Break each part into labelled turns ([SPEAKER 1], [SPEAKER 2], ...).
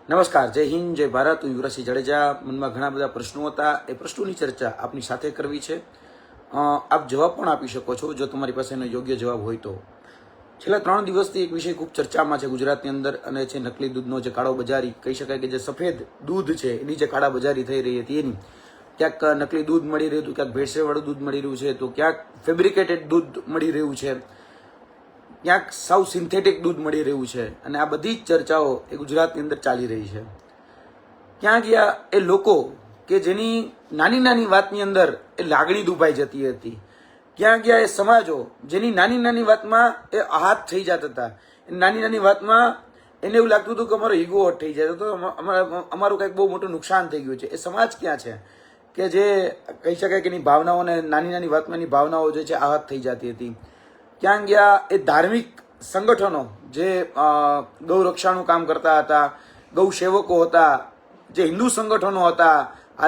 [SPEAKER 1] નમસ્કાર, જય હિન્દ, જય ભારત. હું યુવરાજસિંહ જાડેજા. મનમાં ઘણા બધા પ્રશ્નો હતા, એ પ્રશ્નોની ચર્ચા આપની સાથે કરવી છે. આપ જવાબ પણ આપી શકો છો જો તમારી પાસે એનો યોગ્ય જવાબ હોય તો. છેલ્લા 3 દિવસથી એક વિષય ખૂબ ચર્ચામાં છે ગુજરાતની અંદર, અને છે નકલી દૂધનો જે કાળો બજારી કહી શકાય કે જે સફેદ દૂધ છે એની જે કાળા બજારી થઈ રહી હતી એની. ક્યાંક નકલી દૂધ મળી રહ્યું હતું, ક્યાંક ભેળસેળવાળું દૂધ મળી રહ્યું છે, તો ક્યાંક ફેબ્રિકેટેડ દૂધ મળી રહ્યું છે, ક્યાંક સાવ સિન્થેટિક દૂધ મળી રહ્યું છે. અને આ બધી જ ચર્ચાઓ એ ગુજરાતની અંદર ચાલી રહી છે. ક્યાં ગયા એ લોકો કે જેની નાની નાની વાતની અંદર એ લાગણી દુભાઈ જતી હતી? ક્યાં ગયા એ સમાજો જેની નાની નાની વાતમાં એ આહાત થઈ જતા હતા? નાની નાની વાતમાં એને એવું લાગતું હતું કે અમારો ઈગો હટ થઈ જાય તો અમારું કંઈક બહુ મોટું નુકસાન થઈ ગયું છે. એ સમાજ ક્યાં છે કે જે કહી શકાય કે એની ભાવનાઓને નાની નાની વાતમાં એની ભાવનાઓ જે છે આહાત થઈ જતી હતી? ક્યાં ગયા એ ધાર્મિક સંગઠનો જે ગૌ રક્ષાનું કામ કરતા હતા, ગૌ સેવકો હતા, જે હિન્દુ સંગઠનો હતા,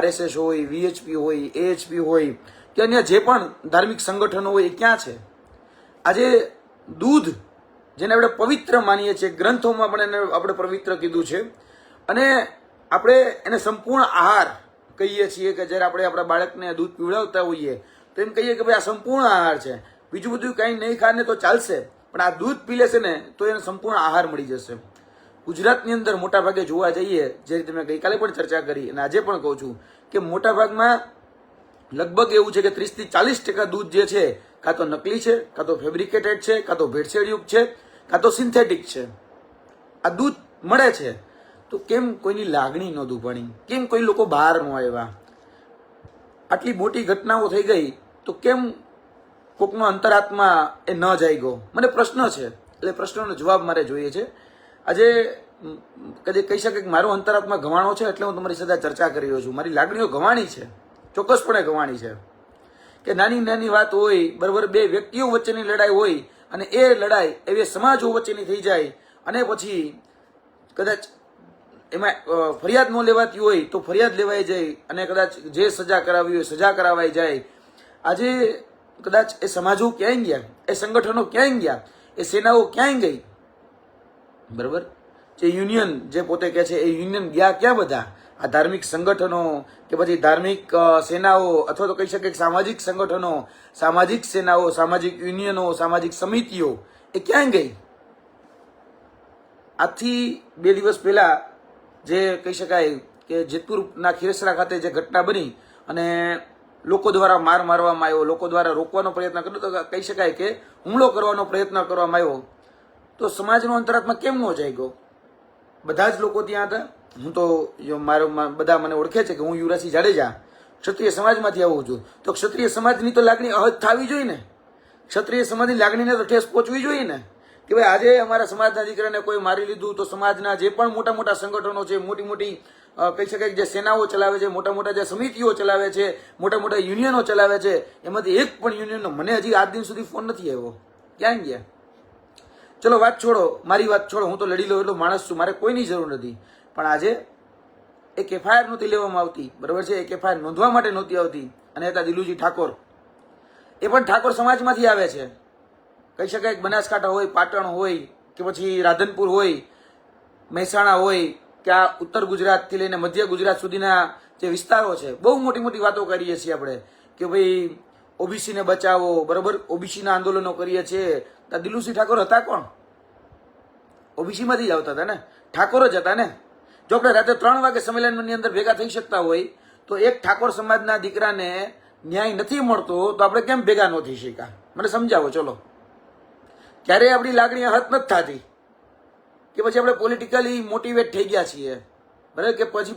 [SPEAKER 1] RSS હોય, VHP હોય, AHP હોય કે અન્ય જે પણ ધાર્મિક સંગઠનો હોય એ ક્યાં છે? આજે દૂધ જેને આપણે પવિત્ર માનીએ છીએ, ગ્રંથોમાં પણ એને આપણે પવિત્ર કીધું છે, અને આપણે એને સંપૂર્ણ આહાર કહીએ છીએ કે જ્યારે આપણે આપણા બાળકને દૂધ પીવડાવતા હોઈએ તો એમ કહીએ કે ભાઈ આ સંપૂર્ણ આહાર છે, બીજું બધું કંઈ નહીં ખાને તો ચાલશે, પણ આ દૂધ પી લેશે ને તો એને સંપૂર્ણ આહાર મળી જશે. ગુજરાતની અંદર મોટા ભાગે જોવા જઈએ, જે રીતે મેં ગઈકાલે પણ ચર્ચા કરી અને આજે પણ કહું છું કે મોટા ભાગમાં લગભગ એવું છે કે 30 થી 40% દૂધ જે છે કાં તો નકલી છે, કાં તો ફેબ્રિકેટેડ છે, કાં તો ભેળસેળયુક્ત છે, કાં તો સિન્થેટિક છે. આ દૂધ મળે છે તો કેમ કોઈની લાગણી ન દુભાણી? કેમ કોઈ લોકો બહાર ન આવ્યા? આટલી મોટી ઘટનાઓ થઈ ગઈ તો કેમ કોકનો અંતરાત્મા એ ન જાગ્યો? મને પ્રશ્ન છે, એટલે પ્રશ્નનો જવાબ મારે જોઈએ છે. આજે કદી કહી શકે કે મારો અંતરાત્મા ગવાણો છે એટલે હું તમારી સાથે ચર્ચા કરી રહ્યો છું. મારી લાગણીઓ ગવાણી છે, ચોક્કસપણે ગવાણી છે. કે નાની નાની વાત હોય, બરાબર, બે વ્યક્તિઓ વચ્ચેની લડાઈ હોય અને એ લડાઈ એવી સમાજો વચ્ચેની થઈ જાય અને પછી કદાચ એમાં ફરિયાદ ન લેવાતી હોય તો ફરિયાદ લેવાઈ જાય અને કદાચ જે સજા કરાવી હોય સજા કરાવાઈ જાય. આજે કદાચ એ સમાજો ક્યાંય ગયા, એ સંગઠનો ક્યાંય ગયા, એ સેનાઓ ક્યાંય ગઈ? બરાબર, જે યુનિયન જે પોતે કહે છે એ યુનિયન ગયા ક્યાં બધા? આ ધાર્મિક સંગઠનો કે પછી ધાર્મિક સેનાઓ અથવા તો કહી શકે સામાજિક સંગઠનો, સામાજિક સેનાઓ, સામાજિક યુનિયનો, સામાજિક સમિતિઓ એ ક્યાં ગઈ? આજથી 2 દિવસ પહેલા જે કહી શકાય કે જેતપુરના ખીરસરા ખાતે જે ઘટના બની અને લોકો દ્વારા માર મારવામાં આવ્યો, લોકો દ્વારા રોકવાનો પ્રયત્ન કર્યો, તો કહી શકાય કે હુમલો કરવાનો પ્રયત્ન કરવામાં આવ્યો, તો સમાજનો અંતરાત્મા કેમ ન જાગ્યો? બધા જ લોકો ત્યાં હતા. હું તો બધા મને ઓળખે છે કે હું યુવરાજસિંહ જાડેજા ક્ષત્રિય સમાજમાંથી આવું છું, તો ક્ષત્રિય સમાજની તો લાગણી અહજ થવી જોઈએ ને. ક્ષત્રિય સમાજની લાગણીને તો ઠેસ પહોંચવી જોઈએ ને કે ભાઈ આજે અમારા સમાજના દીકરાને કોઈ મારી લીધું તો સમાજના જે પણ મોટા મોટા સંગઠનો છે, મોટી મોટી કહી શકાય જે સેનાઓ ચલાવે છે, મોટા મોટા જે સમિતિઓ ચલાવે છે, મોટા મોટા યુનિયનો ચલાવે છે, એમાંથી એક પણ યુનિયનનો મને હજી આજ દિન સુધી ફોન નથી આવ્યો. ક્યાં ગયા? ચલો વાત છોડો, મારી વાત છોડો, હું તો લડી લો એટલો માણસ છું, મારે કોઈની જરૂર નથી. પણ આજે એક FIR નહોતી લેવામાં આવતી, બરાબર છે, એક FIR નોંધવા માટે નહોતી આવતી. અને હતા દિલુજી ઠાકોર, એ પણ ઠાકોર સમાજમાંથી આવે છે. કહી શકાય કે બનાસકાંઠા હોય, પાટણ હોય કે પછી રાધનપુર હોય, મહેસાણા હોય કે આ ઉત્તર ગુજરાતથી લઈને મધ્ય ગુજરાત સુધીના જે વિસ્તારો છે, બહુ મોટી મોટી વાતો કરીએ છીએ આપણે કે ભાઈ OBCને બચાવો, બરાબર, OBCના આંદોલનો કરીએ છીએ. દિલુજી ઠાકોર હતા કોણ? OBCમાંથી જ આવતા હતા ને, ઠાકોર જ હતા ને. જો આપણે રાત્રે 3 વાગે સંમેલનની અંદર ભેગા થઈ શકતા હોય તો એક ઠાકોર સમાજના દીકરાને ન્યાય નથી મળતો તો આપણે કેમ ભેગા ન થઈ શક્યા? મને સમજાવો. ચલો, ક્યારેય આપણી લાગણી હત નથી થતી કે પછી આપણે પોલિટિકલી મોટિવેટ થઈ ગયા છીએ, બરાબર, કે પછી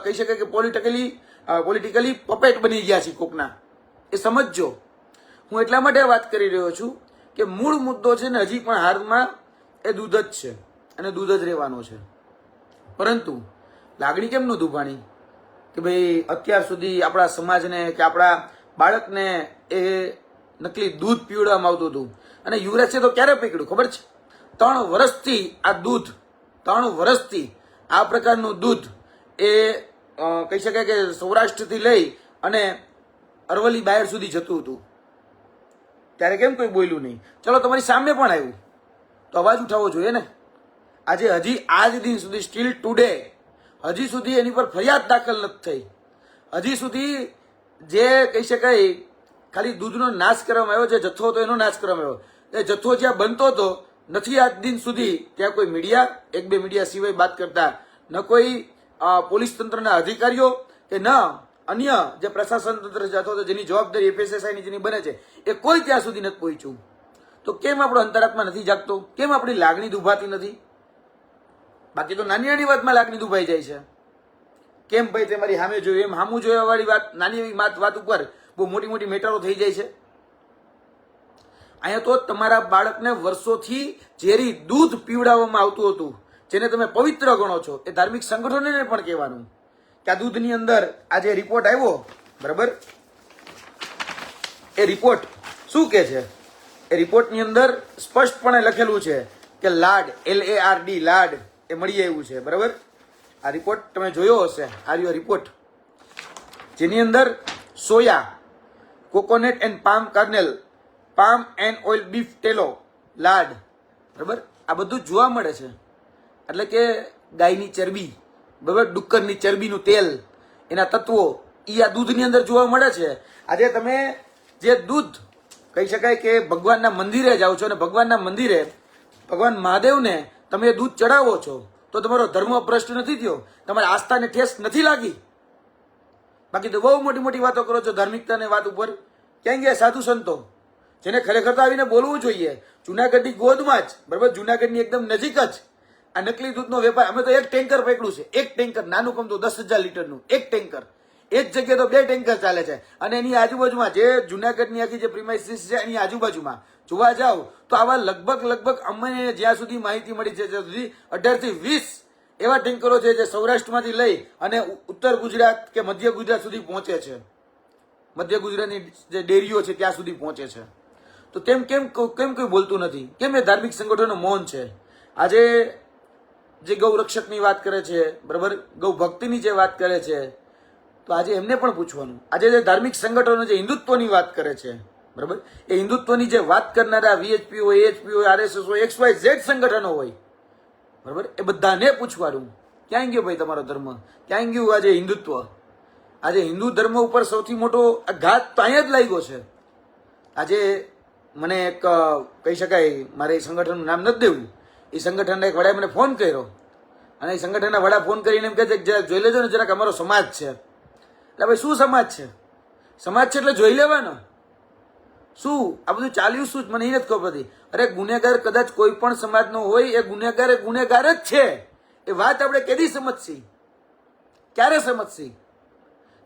[SPEAKER 1] કહી શકાય કે પોલિટિકલી પપેટ બની ગયા છીએ કોકના? એ સમજજો. હું એટલા માટે વાત કરી રહ્યો છું કે મૂળ મુદ્દો છે ને હજી પણ હારમાં એ દૂધ જ છે અને દૂધ જ રહેવાનો છે. પરંતુ લાગણી કેમ ન દુભાણી કે ભાઈ અત્યાર સુધી આપણા સમાજને કે આપણા બાળકને એ નકલી દૂધ પીવડાવવામાં આવતું હતું. અને યુવરાજ છે તો ક્યારે પકડ્યું ખબર છે? 3 વર્ષથી આ દૂધ, 3 વર્ષથી આ પ્રકારનું દૂધ એ કહી શકાય કે સૌરાષ્ટ્રથી લઈ અને અરવલ્લી બહાર સુધી જતું હતું. ત્યારે કેમ કોઈ બોલ્યું નહીં? ચલો, તમારી સામે પણ આવ્યું તો અવાજ ઉઠાવવો જોઈએ ને. આજે હજી આજ દિન સુધી સ્ટીલ ટુડે હજી સુધી એની પર ફરિયાદ દાખલ નથી થઈ. હજી સુધી જે કહી શકાય ખાલી દૂધનો નાશ કરવામાં આવ્યો, જે જથ્થો હતો એનો નાશ કરવામાં આવ્યો, એ જથ્થો જ્યાં બનતો હતો નથી આજ દિન સુધી ત્યાં કોઈ મીડિયા, એક બે મીડિયા સિવાય વાત કરતા ન કોઈ પોલીસ તંત્રના અધિકારીઓ કે ન અન્ય જે પ્રશાસન તંત્ર જતો હતો જેની જવાબદારી FSSAIની જેની બને છે એ કોઈ ત્યાં સુધી નથી પહોંચ્યું. તો કેમ આપણો અંતરાત્મા નથી જાગતો? કેમ આપણી લાગણી દુભાતી નથી? બાકી તો નાની નાની વાતમાં લાગણી દુભાઈ જાય છે. કેમ ભાઈ તમારી સામે જોયું એમ સામું જોયા વાળી વાત, નાની એવી વાત ઉપર બહુ મોટી મોટી મેટરો થઈ જાય છે. અહીંયા તો તમારા બાળકને વર્ષોથી ઝેરી દૂધ પીવડાવવામાં આવતું હતું, જેને તમે પવિત્ર ગણો છો, એ ધાર્મિક સંગઠનોને પણ કહેવાનું કે આ દૂધની અંદર આ જે રિપોર્ટ આવ્યો, બરાબર, એ રિપોર્ટ શું કે છે? એ રિપોર્ટની અંદર સ્પષ્ટપણે લખેલું છે કે લાડ, LARD, લાડ એ મળી આવ્યું છે, બરાબર. આ રિપોર્ટ તમે જોયો હશે, આ રહ્યો રિપોર્ટ, જેની અંદર soya, coconut and palm kernel, palm and oil, beef tallow, lard, બરાબર, આ બધું જોવા મળે છે. એટલે કે ગાયની ચરબી, બરાબર, ડુક્કરની ચરબીનું તેલ, એના તત્વો એ આ દૂધની અંદર જોવા મળે છે. આજે તમે જે દૂધ કહી શકાય કે ભગવાનના મંદિરે જાઓ છો અને ભગવાનના મંદિરે ભગવાન મહાદેવને તમે એ દૂધ ચડાવો છો તો તમારો ધર્મ ભ્રષ્ટ નથી થયો, તમારી આસ્થાને ઠેસ નથી લાગી. બાકી તો બહુ મોટી મોટી વાતો કરો છો ધાર્મિકતાની વાત ઉપર. ક્યાં ગયા સાધુ સંતો જેને ખરેખર તો આવીને બોલવું જોઈએ? જુનાગઢની ગોદમાં જ, બરાબર, જુનાગઢની એકદમ નજીક જ આ નકલી દૂધનો વેપાર. અમે તો એક ટેન્કર પકડ્યું છે, એક ટેન્કર, નાનું કમ તો 10,000 લીટરનું એક ટેન્કર. એક જગ્યાએ તો 2 ટેન્કર ચાલે છે. અને એની આજુબાજુમાં જે જુનાગઢની આખી જે પ્રિમાઇસીસ છે એની આજુબાજુમાં જોવા જાવ તો આવા લગભગ અમને જ્યાં સુધી માહિતી મળી છે ત્યાં સુધી 18 થી 20 એવા ટેન્કરો છે જે સૌરાષ્ટ્રમાંથી લઈ અને ઉત્તર ગુજરાત કે મધ્ય ગુજરાત સુધી પહોંચે છે. મધ્ય ગુજરાતની જે ડેરીઓ છે ત્યાં સુધી પહોંચે છે. તો કેમ કોઈ બોલતું નથી? કેમ એ ધાર્મિક સંગઠનો મૌન છે? આજે જે ગૌ રક્ષકની વાત કરે છે, બરાબર, ગૌ ભક્તિની જે વાત કરે છે, તો આજે એમને પણ પૂછવાનું. આજે જે ધાર્મિક સંગઠનો જે હિન્દુત્વની વાત કરે છે, બરાબર, એ હિન્દુત્વની જે વાત કરનારા VHP હોય, AHP હોય, RSS હોય, XYZ સંગઠનો હોય, બરાબર, એ બધાને પૂછવાનું ક્યાં ગયો ભાઈ તમારો ધર્મ? ક્યાં ગયું આજે હિન્દુત્વ? આજે હિન્દુ ધર્મ ઉપર સૌથી મોટો ઘાત તો અહીંયા જ લાગ્યો છે. આજે મને એક કહી શકાય, મારે એ સંગઠનનું નામ નથી દેવું, એ સંગઠનના એક વડાએ મને ફોન કર્યો અને એ સંગઠનના વડા ફોન કરીને એમ કહે છે કે જરાક જોઈ લેજો ને, જરાક અમારો સમાજ છે. એટલે ભાઈ શું સમાજ છે? સમાજ છે એટલે જોઈ લેવાનો. શું આ બધું ચાલ્યું શું? મને એ નથી ખબર પડતી. અરે ગુનેગાર કદાચ કોઈ પણ સમાજનો હોય, એ ગુનેગાર જ છે. એ વાત આપણે કેદી સમજશી? ક્યારે સમજશી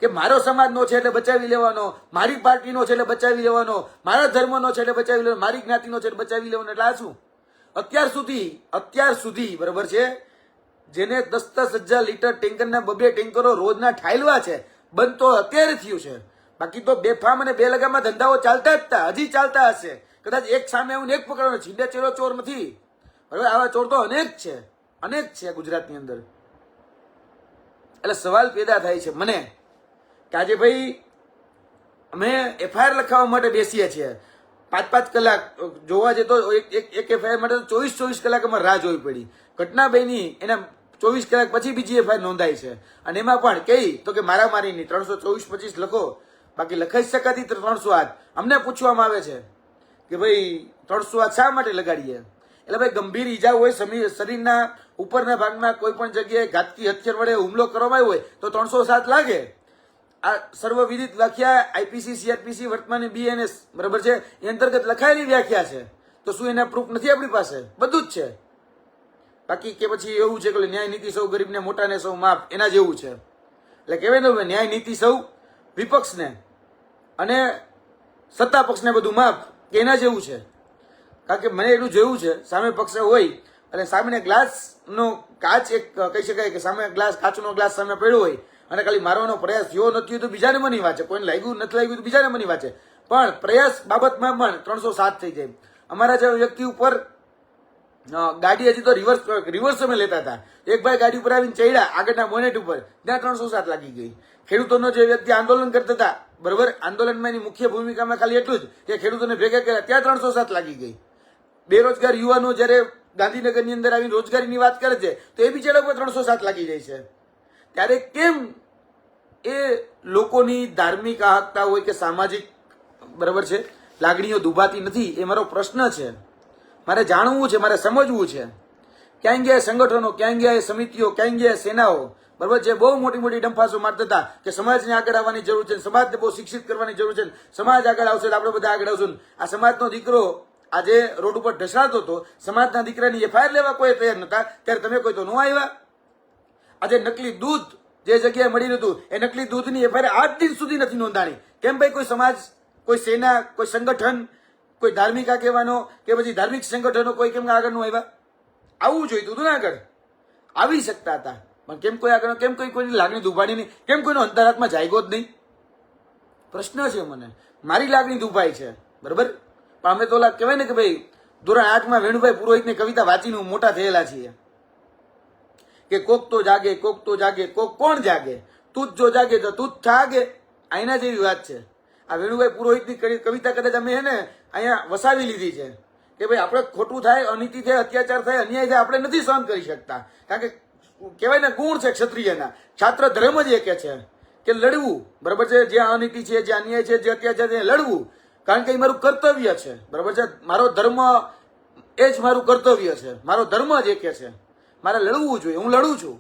[SPEAKER 1] કે મારો સમાજનો છે એટલે બચાવી લેવાનો, મારી પાર્ટીનો છે એટલે બચાવી લેવાનો, મારા ધર્મનો છે એટલે બચાવી લેવાનો, મારી જ્ઞાતિનો છે એટલે બચાવી લેવાનો? એટલે આ શું? અત્યાર સુધી બરાબર છે, જેને 10,000 લીટર ટેન્કરના 2 ટેન્કરો રોજના ઠાલવા છે, બંધ તો અત્યારે થયું છે. બાકી તો બેફામ અને બે લગામાં ધંધાઓ ચાલતા જ હતા, હજી ચાલતા હશે. કદાચ એક સામે આવીને એક પકડવાનો, છીંડે ચેરો ચોર નથી, બરાબર. આવા ચોર તો અનેક છે ગુજરાતની અંદર. એટલે સવાલ પેદા થાય છે મને કે આજે ભાઈ અમે FIR લખાવવા માટે બેસીએ છીએ, 5-5 કલાક જોવા જતો એક FIR માટે 24 કલાક અમારે રાહ જોવી પડી. ઘટના બની એના 24 કલાક પછી બીજી FIR નોંધાઈ છે. અને એમાં પણ કઈ તો કે મારામારીની 324-25 લખો, બાકી લખાઈ શકાતી 308. અમને પૂછવામાં આવે છે કે ભાઈ 308 શા માટે લગાડીએ? એટલે ભાઈ ગંભીર ઈજા હોય, શરીરના ઉપરના ભાગમાં કોઈ પણ જગ્યાએ ઘાતકી હથિયાર વડે હુમલો કરવામાં આવ્યો હોય તો 307 લાગે. આ સર્વવિદિત વ્યાખ્યા IPC, CRPC, વર્તમાન BNS, બરાબર છે, એ અંતર્ગત લખાયેલી વ્યાખ્યા છે. તો શું એના પ્રૂફ નથી આપણી પાસે? બધું જ છે. બાકી કે પછી એવું છે કે ન્યાય નીતિ સૌ ગરીબને, મોટાને સૌ માફ, એના જેવું છે. એટલે કહેવાય ને ન્યાય નીતિ સૌ વિપક્ષને અને સત્તા પક્ષને બધું માફ, કે એના જેવું છે. કારણ કે મને એટલું જોયું છે, સામે પક્ષે હોય અને સામેને ગ્લાસનો કાચ, એક કહી શકાય કે સામે કાચનો ગ્લાસ સામે પડ્યો હોય અને ખાલી મારવાનો પ્રયાસ થયો નથી તો બીજાને મની વાંચે, કોઈને લાગ્યું નથી લાગ્યું તો બીજાને મની વાંચે, પણ પ્રયાસ બાબતમાં પણ 307 થઈ જાય. અમારા જેવા વ્યક્તિ ઉપર ગાડી હજી તો રિવર્સ અમે લેતા હતા, એક ભાઈ ગાડી ઉપર આવીને ચડ્યા આગળના બોનેટ ઉપર, ત્યાં 307 લાગી ગઈ. ખેડૂતોનો જે વ્યક્તિ આંદોલન કરતા હતા, બરોબર, આંદોલનમાં એની મુખ્ય ભૂમિકામાં ખાલી એટલું જ કે ખેડૂતોને ભેગા કર્યા, ત્યાં 307 લાગી ગઈ. બેરોજગાર યુવાનો જયારે ગાંધીનગરની અંદર આવીને રોજગારીની વાત કરે છે તો એ બિચારા ઉપર 307 લાગી જાય છે. ત્યારે કેમ એ લોકોની ધાર્મિક આહકતા હોય કે સામાજિક બરાબર છે લાગણીઓ દુભાતી નથી? એ મારો પ્રશ્ન છે. મારે જાણવું છે, મારે સમજવું છે. ક્યાં ગયા સંગઠનો, ક્યાં ગયા સમિતિઓ, ક્યાં ગયા સેનાઓ, બરાબર છે, બહુ મોટી મોટી ડંફાસો મારતા હતા કે સમાજને આગળ આવવાની જરૂર છે, સમાજને બહુ શિક્ષિત કરવાની જરૂર છે, સમાજ આગળ આવશે તો આપણે બધા આગળ આવશું. આ સમાજનો દીકરો આજે રોડ ઉપર ઢસાતો હતો, સમાજના દીકરાની એફઆઈઆર લેવા કોઈ તૈયાર નતા, ત્યારે તમે કોઈ તો ન આવ્યા. આજે નકલી દૂધ જે જગ્યાએ મળી રહ્યું હતું એ નકલી દૂધની એફઆઈઆર આજ દિન સુધી નથી નોંધાણી. કેમ ભાઈ? કોઈ સમાજ, કોઈ સેના, કોઈ સંગઠન, કોઈ ધાર્મિક આગેવાનો કે પછી ધાર્મિક સંગઠનો કોઈ કેમ આગળ નું આવ્યા? આવવું જોઈતું હતું ને આગળ, આવી શકતા હતા, પણ કેમ કોઈ આગળ, કેમ કોઈની લાગણી દુભાણી નહીં? કેમ કોઈનો અંતરાત્મા જાગ્યો જ નહીં? પ્રશ્ન છે મને. મારી લાગણી દુભાઈ છે, બરાબર, પણ અમે તો કહેવાય ને કે ભાઈ ધોરણ 8માં વેણુભાઈ પુરોહિતની કવિતા વાંચીને મોટા થયેલા છીએ કે કોક તો જાગે, કોક તો જાગે, કોક કોણ જાગે, તું જ જો જાગે તો તું જ જાગે. આઈના જેવી વાત છે. આ વેણુભાઈ પુરોહિતની કવિતા કદાચ અમે એને અહીંયા વસાવી લીધી છે કે ભાઈ આપણે ખોટું થાય, અનીતિ થાય, અત્યાચાર થાય, અન્યાય થાય, આપણે નથી સહન કરી શકતા. કારણ કે કહેવાય ને ગુણ છે ક્ષત્રિયના, છાત્ર ધર્મ જ એક છે કે લડવું, બરાબર છે, જે અનીતિ છે, જે અન્યાય છે, જે અત્યાચાર છે, લડવું. કારણ કે એ મારું કર્તવ્ય છે, બરાબર છે, મારો ધર્મ એ જ મારું કર્તવ્ય છે, મારો ધર્મ જ એક છે, મારે લડવું જોઈએ, હું લડું છું.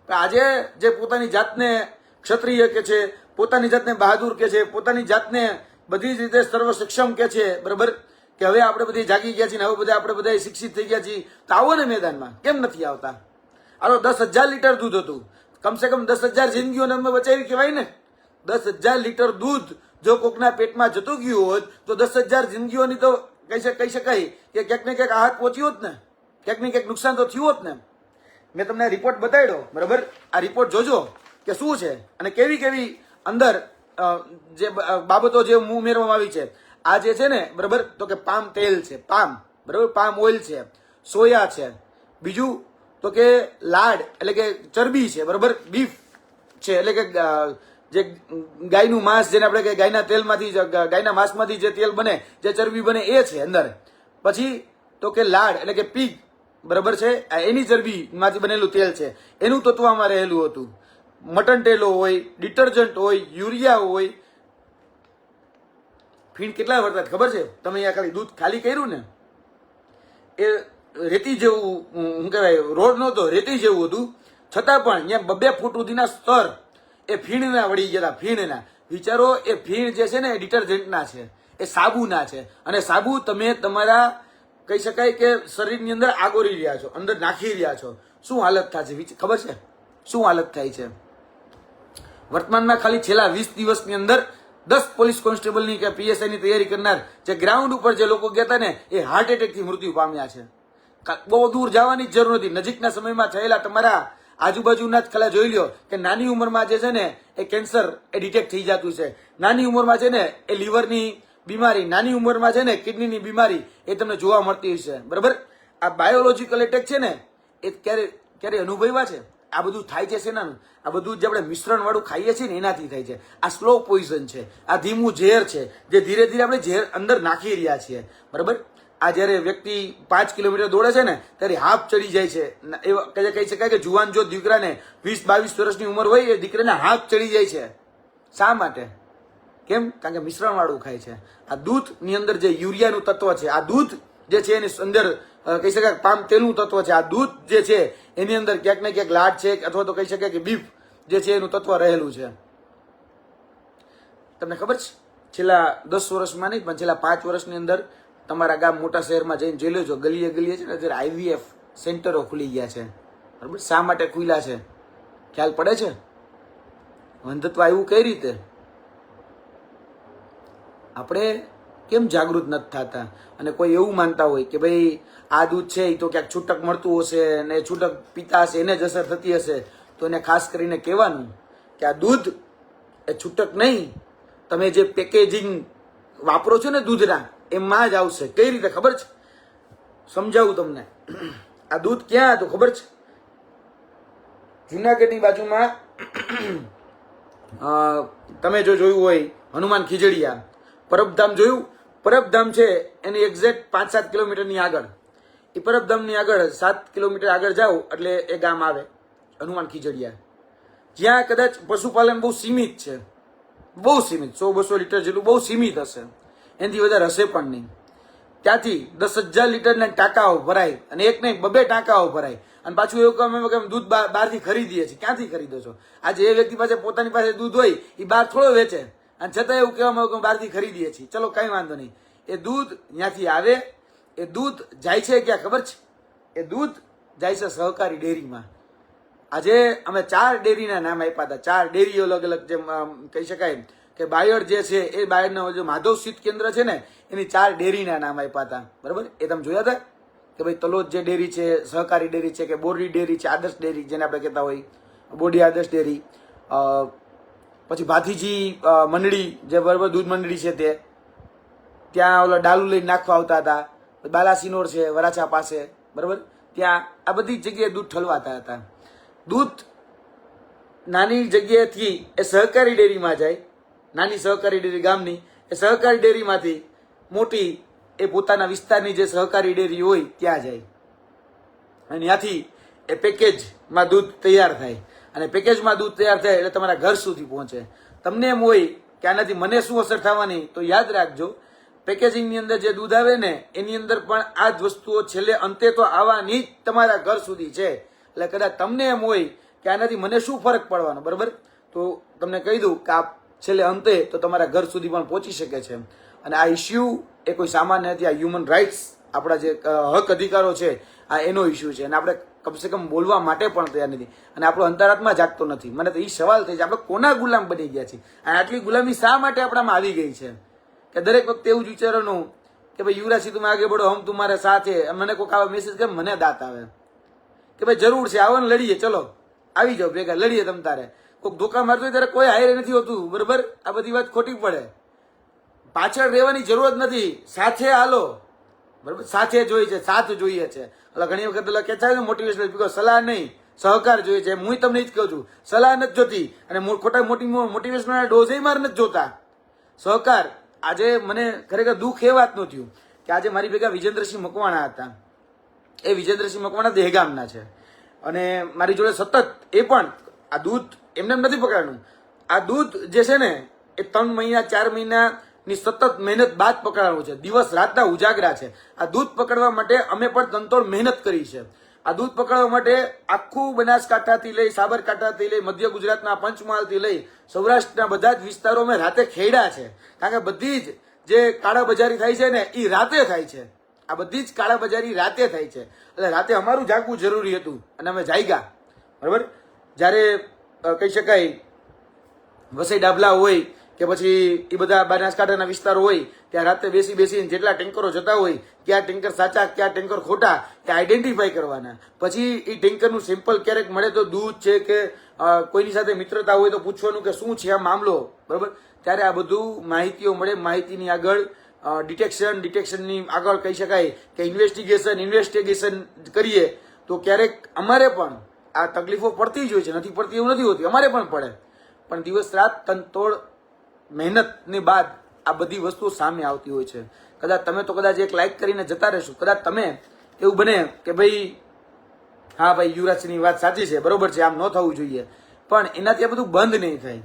[SPEAKER 1] આજે જે પોતાની જાતને ક્ષત્રિય કે છે, પોતાની જાતને બહાદુર કે છે, પોતાની જાતને બધી જ રીતે સર્વ સક્ષમ કે છે, બરાબર, કે હવે આપણે બધી જાગી ગયા છીએ, હવે બધા આપણે બધા શિક્ષિત થઈ ગયા છીએ, તો આવો ને મેદાનમાં. કેમ નથી આવતા? આનો 10,000 લીટર દૂધ હતું, કમસે કમ 10,000 જિંદગીઓને અમે બચાવી કહેવાય ને. 10,000 લીટર દૂધ જો કોકના પેટમાં જતું ગયું હોત તો 10,000 જિંદગીઓની તો કહી શકાય કે ક્યાંક ને ક્યાંક આહત પહોંચી હોત ને, ક્યાંક ને ક્યાંક નુકસાન તો થયું હોત ને. મેં તમને રિપોર્ટ બતાવ્યો, બરાબર, આ રિપોર્ટ જોજો કે શું છે અને કેવી કેવી અંદર જે બાબતો જે ઉમેરવામાં આવી છે. આ જે છે ને, બરાબર, તો કે પામ તેલ છે, પામ, બરાબર, પામ ઓઇલ છે, સોયા છે, બીજું તો કે લાડ એટલે કે ચરબી છે, બરાબર, બીફ છે એટલે કે જે ગાયનું માંસ, જેને આપણે કે ગાયના તેલમાંથી, ગાયના માંસમાંથી જે તેલ બને, જે ચરબી બને એ છે અંદર. પછી તો કે લાડ એટલે કે પીગ, બરાબર છે, એની ચરબીમાંથી બનેલું તેલ છે, એનું તત્વ આમાં રહેલું હતું. મટન તેલો હોય, ડિટર્જન્ટ હોય, યુરિયા હોય. ફીણ કેટલા વરસાદ ખબર છે? તમે અહીંયા ખાલી દૂધ ખાલી કર્યું ને, એ રેતી જેવું, શું કહેવાય, રોડ નહોતો, રેતી જેવું હતું, છતાં પણ અહીંયા 2 ફૂટ સુધીના સ્તર એ ફીણના વળી ગયા. ફીણના વિચારો, એ ફીણ જે છે ને એ ડિટર્જન્ટના છે, એ સાબુના છે. અને સાબુ તમે તમારા કહી શકાય કે શરીરની અંદર આગોરી રહ્યા છો, અંદર નાખી રહ્યા છો. શું હાલત થાય છે ખબર છે? શું હાલત થાય છે? વર્તમાનમાં ખાલી છેલ્લા 20 દિવસની અંદર 10 પોલીસ કોન્સ્ટેબલની કે પીએસઆઈની તૈયારી કરનાર જે ગ્રાઉન્ડ ઉપર જે લોકો ગયા હતા ને, એ હાર્ટ એટેકથી મૃત્યુ પામ્યા છે. બહુ દૂર જવાની જ જરૂર નથી. નજીકના સમયમાં થયેલા તમારા આજુબાજુના જ ખાલી જોઈ લ્યો કે નાની ઉંમરમાં જે છે ને એ કેન્સર એ ડિટેક્ટ થઈ જતું છે. નાની ઉંમરમાં છે ને એ લીવરની બીમારી, નાની ઉંમરમાં છે ને કિડનીની બીમારી એ તમને જોવા મળતી છે, બરાબર. આ બાયોલોજીકલ એટેક છે ને એ ક્યારે અનુભવ્યા છે? આ બધું થાય છે શેનાનું? આ બધું જે આપણે મિશ્રણ વાળું ખાઈએ છીએ ને એનાથી થાય છે. આ સ્લો પોઈઝન છે, આ ધીમું ઝેર છે, જે ધીરે ધીરે આપણે ઝેર અંદર નાખી રહ્યા છીએ, બરાબર. આ જયારે વ્યક્તિ 5 કિલોમીટર દોડે છે ને ત્યારે હાફ ચડી જાય છે. એવા કહી શકાય કે જુવાન જો દીકરાને 20-22 વર્ષની ઉંમર હોય એ દીકરાને હાફ ચડી જાય છે. શા માટે? કેમ? કારણ કે મિશ્રણ વાળું ખાય છે. આ દૂધની અંદર જે યુરિયાનું તત્વ છે, આ દૂધ જે છે એની અંદર કહી શકાય પામ તેલનું તત્વ છે, આ દૂધ જે છે એની અંદર ક્યાંક ને ક્યાંક લાડ છે, અથવા તો કહી શકાય કે બીફ જે છે એનું તત્વ રહેલું છે. તમને ખબર છે? છેલ્લા 10 વર્ષમાં નહીં પણ છેલ્લા 5 વર્ષની અંદર તમારા ગામ મોટા શહેરમાં જઈને જોઈ લેજો, ગલીએ ગલીએ છે ને અત્યારે આઈવીએફ સેન્ટરો ખુલી ગયા છે, બરાબર. શા માટે ખુલ્યા છે? ખ્યાલ પડે છે? અંધત્વ આવ્યું કઈ રીતે? આપણે કેમ જાગૃત નથી થતા? અને કોઈ એવું માનતા હોય કે ભાઈ આ દૂધ છે એ તો ક્યાંક છૂટક મળતું હશે ને છૂટક પીતા હશે, એને જ અસર થતી હશે, તો એને ખાસ કરીને કહેવાનું કે આ દૂધ એ છૂટક નહીં, તમે જે પેકેજિંગ વાપરો છો ને દૂધના એમાં જ આવશે. કઈ રીતે ખબર છે? સમજાવું તમને. આ દૂધ ક્યાં હતું ખબર છે? જુનાગઢની બાજુમાં તમે જો જોયું હોય હનુમાન ખીજડીયા, પરબધામ જોયું? પરબધામ છે એની એક્ઝેક્ટ 5-7 કિલોમીટરની આગળ એ પરબધામની આગળ 7 કિલોમીટર આગળ જાઓ એટલે એ ગામ આવે હનુમાન ખીજડીયા, જ્યાં કદાચ પશુપાલન બહુ સીમિત છે, બહુ સીમિત, 100-200 લીટર જેટલું બહુ સીમિત હશે, એનાથી વધારે હશે પણ નહીં. ત્યાંથી 10,000 લીટરના ટાંકાઓ ભરાય, અને એક નહીં 2 ટાંકાઓ ભરાય. અને પાછું એવું કે અમે દૂધ બહારથી ખરીદીએ છીએ. ક્યાંથી ખરીદો છો? આજે એ વ્યક્તિ પાસે પોતાની પાસે દૂધ હોય એ બહાર થોડો વેચે, અને છતાં એવું કહેવામાં આવે કે બહારથી ખરીદીએ છીએ. ચલો કઈ વાંધો નહીં, એ દૂધ ત્યાંથી આવે, એ દૂધ જાય છે ક્યાં ખબર છે? એ દૂધ જાય છે સહકારી ડેરીમાં. આજે અમે 4 ડેરીના નામ આપ્યા હતા, 4 ડેરીઓ અલગ અલગ, જેમ કહી શકાય કે બાયડ જે છે એ બાયડનો જે માધવ શીત કેન્દ્ર છે ને એની 4 ડેરીના નામ આપ્યા હતા. બરાબર? એ તમે જોયા હતા કે ભાઈ તલોદ જે ડેરી છે સહકારી ડેરી છે, કે બોરડી ડેરી છે, આદર્શ ડેરી જેને આપણે કહેતા હોય, બોરડી આદર્શ ડેરી, પછી ભાથીજી મંડળી જે બરાબર દૂધ મંડળી છે તે, ત્યાં ઓલા ડાલુ લઈને નાખવા આવતા હતા. બાલાસિનોર છે વરાછા પાસે, બરાબર, ત્યાં આ બધી જગ્યાએ દૂધ ઠલવાતા હતા. દૂધ નાની જગ્યાએથી એ સહકારી ડેરીમાં જાય, નાની સહકારી ડેરી ગામની, એ સહકારી ડેરીમાંથી મોટી એ પોતાના વિસ્તારની જે સહકારી ડેરી હોય ત્યાં જાય, અને ત્યાંથી એ પેકેજમાં દૂધ તૈયાર થાય. અને પેકેજમાં દૂધ તૈયાર થાય એટલે તમારા ઘર સુધી પહોંચે. તમને એમ હોય કે આનાથી મને શું અસર થવાની, તો યાદ રાખજો, પેકેજિંગની અંદર જે દૂધ આવે ને એની અંદર પણ આ જ વસ્તુઓ છેલ્લે અંતે તો આવવાની જ તમારા ઘર સુધી છે. એટલે કદાચ તમને એમ હોય કે આનાથી મને શું ફરક પડવાનો, બરાબર, તો તમને કહી દઉં કે આ છેલ્લે અંતે તો તમારા ઘર સુધી પણ પહોંચી શકે છે. અને આ ઇસ્યુ એ કોઈ સામાન્ય નથી, આ હ્યુમન રાઇટ્સ, આપણા જે હક અધિકારો છે આ એનો ઇસ્યુ છે. અને આપણે કમસે કમ બોલવા માટે પણ તૈયાર નથી, અને આપણો અંતરાત્મા જાગતો નથી. મને તો એ સવાલ થાય છે, આપણે કોના ગુલામ બની ગયા છીએ, અને આટલી ગુલામી શા માટે આપણામાં આવી ગઈ છે કે દરેક વખતે એવું જ વિચારવાનું કે ભાઈ યુવરાજ તમે આગે બઢો, હમ તુમ્હારે સાથ હે. મને કોઈક આવા મેસેજ કરે મને દાંત આવે કે ભાઈ જરૂર છે, આવો ને લડીએ, ચલો આવી જાઓ ભેગા લડીએ. તમ તારે કોઈક ધોકા મારતો હોય ત્યારે કોઈ હારે નથી હોતું, બરાબર, આ બધી વાત ખોટી પડે. પાછળ રહેવાની જરૂરત નથી, સાથે હાલો, બરાબર, સાથે જોઈએ છે, સાથ જોઈએ છે. એટલે ઘણી વખત એટલે કે છે મોટિવેશનલ સ્પીકર, સલાહ નહીં સહકાર જોઈએ છે. હું તમને જ કહું છું, સલાહ નથી જોતી, અને ખોટા મોટિવેશનલ ડોઝ મારે નથી જોતા, સહકાર. આજે મને ખરેખર દુઃખ એ વાતનું થયું કે આજે મારી ભેગા વિજેન્દ્રસિંહ મકવાણા હતા. એ વિજેન્દ્રસિંહ મકવાણા દહેગામના છે, અને મારી જોડે સતત એ પણ આ દૂધ એમને નથી પકડાનું. આ દૂધ જે છે ને એ 3 મહિના 4 મહિનાની સતત મહેનત બાદ પકડાવાનું છે, દિવસ રાતના ઉજાગરા છે. આ દૂધ પકડવા માટે અમે પણ તનતોડ મહેનત કરી છે. આ દૂધ પકડવા માટે આખું બનાસકાંઠાથી લઈ, સાબરકાંઠાથી લઈ, મધ્ય ગુજરાતના પંચમહાલથી લઈ, સૌરાષ્ટ્રના બધા જ વિસ્તારો અમે રાતે ખેડ્યા છે. કારણ કે બધી જ જે કાળાબજારી થાય છે ને એ રાતે થાય છે. આ બધી જ કાળાબજારી રાતે થાય છે. એટલે રાતે અમારું જાગવું જરૂરી હતું, અને અમે જાગ્યા, બરાબર. જ્યારે કહી શકાય વસઈ ડાબલા હોય કે પછી એ બધા બનાસકાંઠાના વિસ્તારો હોય ત્યાં રાતે બેસીને જેટલા ટેન્કરો જતા હોય, ક્યાં ટેન્કર સાચા ક્યાં ટેન્કર ખોટા એ આઈડેન્ટિફાઈ કરવાના. પછી એ ટેન્કરનું સેમ્પલ ક્યારેક મળે તો દૂધ છે કે કોઈની સાથે મિત્રતા હોય તો પૂછવાનું કે શું છે આ મામલો, બરાબર. ત્યારે આ બધું માહિતીઓ મળે. માહિતીની આગળ ડિટેક્શનની આગળ કહી શકાય કે ઇન્વેસ્ટિગેશન કરીએ તો ક્યારેક અમારે પણ આ તકલીફો પડતી જ હોય છે, નથી પડતી એવું નથી હોતી, અમારે પણ પડે. પણ દિવસ રાત તનતોડ મહેનતની બાદ આ બધી વસ્તુઓ સામે આવતી હોય છે. કદાચ તમે તો કદાચ એક લાઈક કરીને જતા રહેશો, કદાચ તમે એવું બને કે ભાઈ હા ભાઈ યુવરાજની વાત સાચી છે, બરોબર છે, આમ ન થવું જોઈએ, પણ એનાથી આ બધું બંધ નહીં થાય.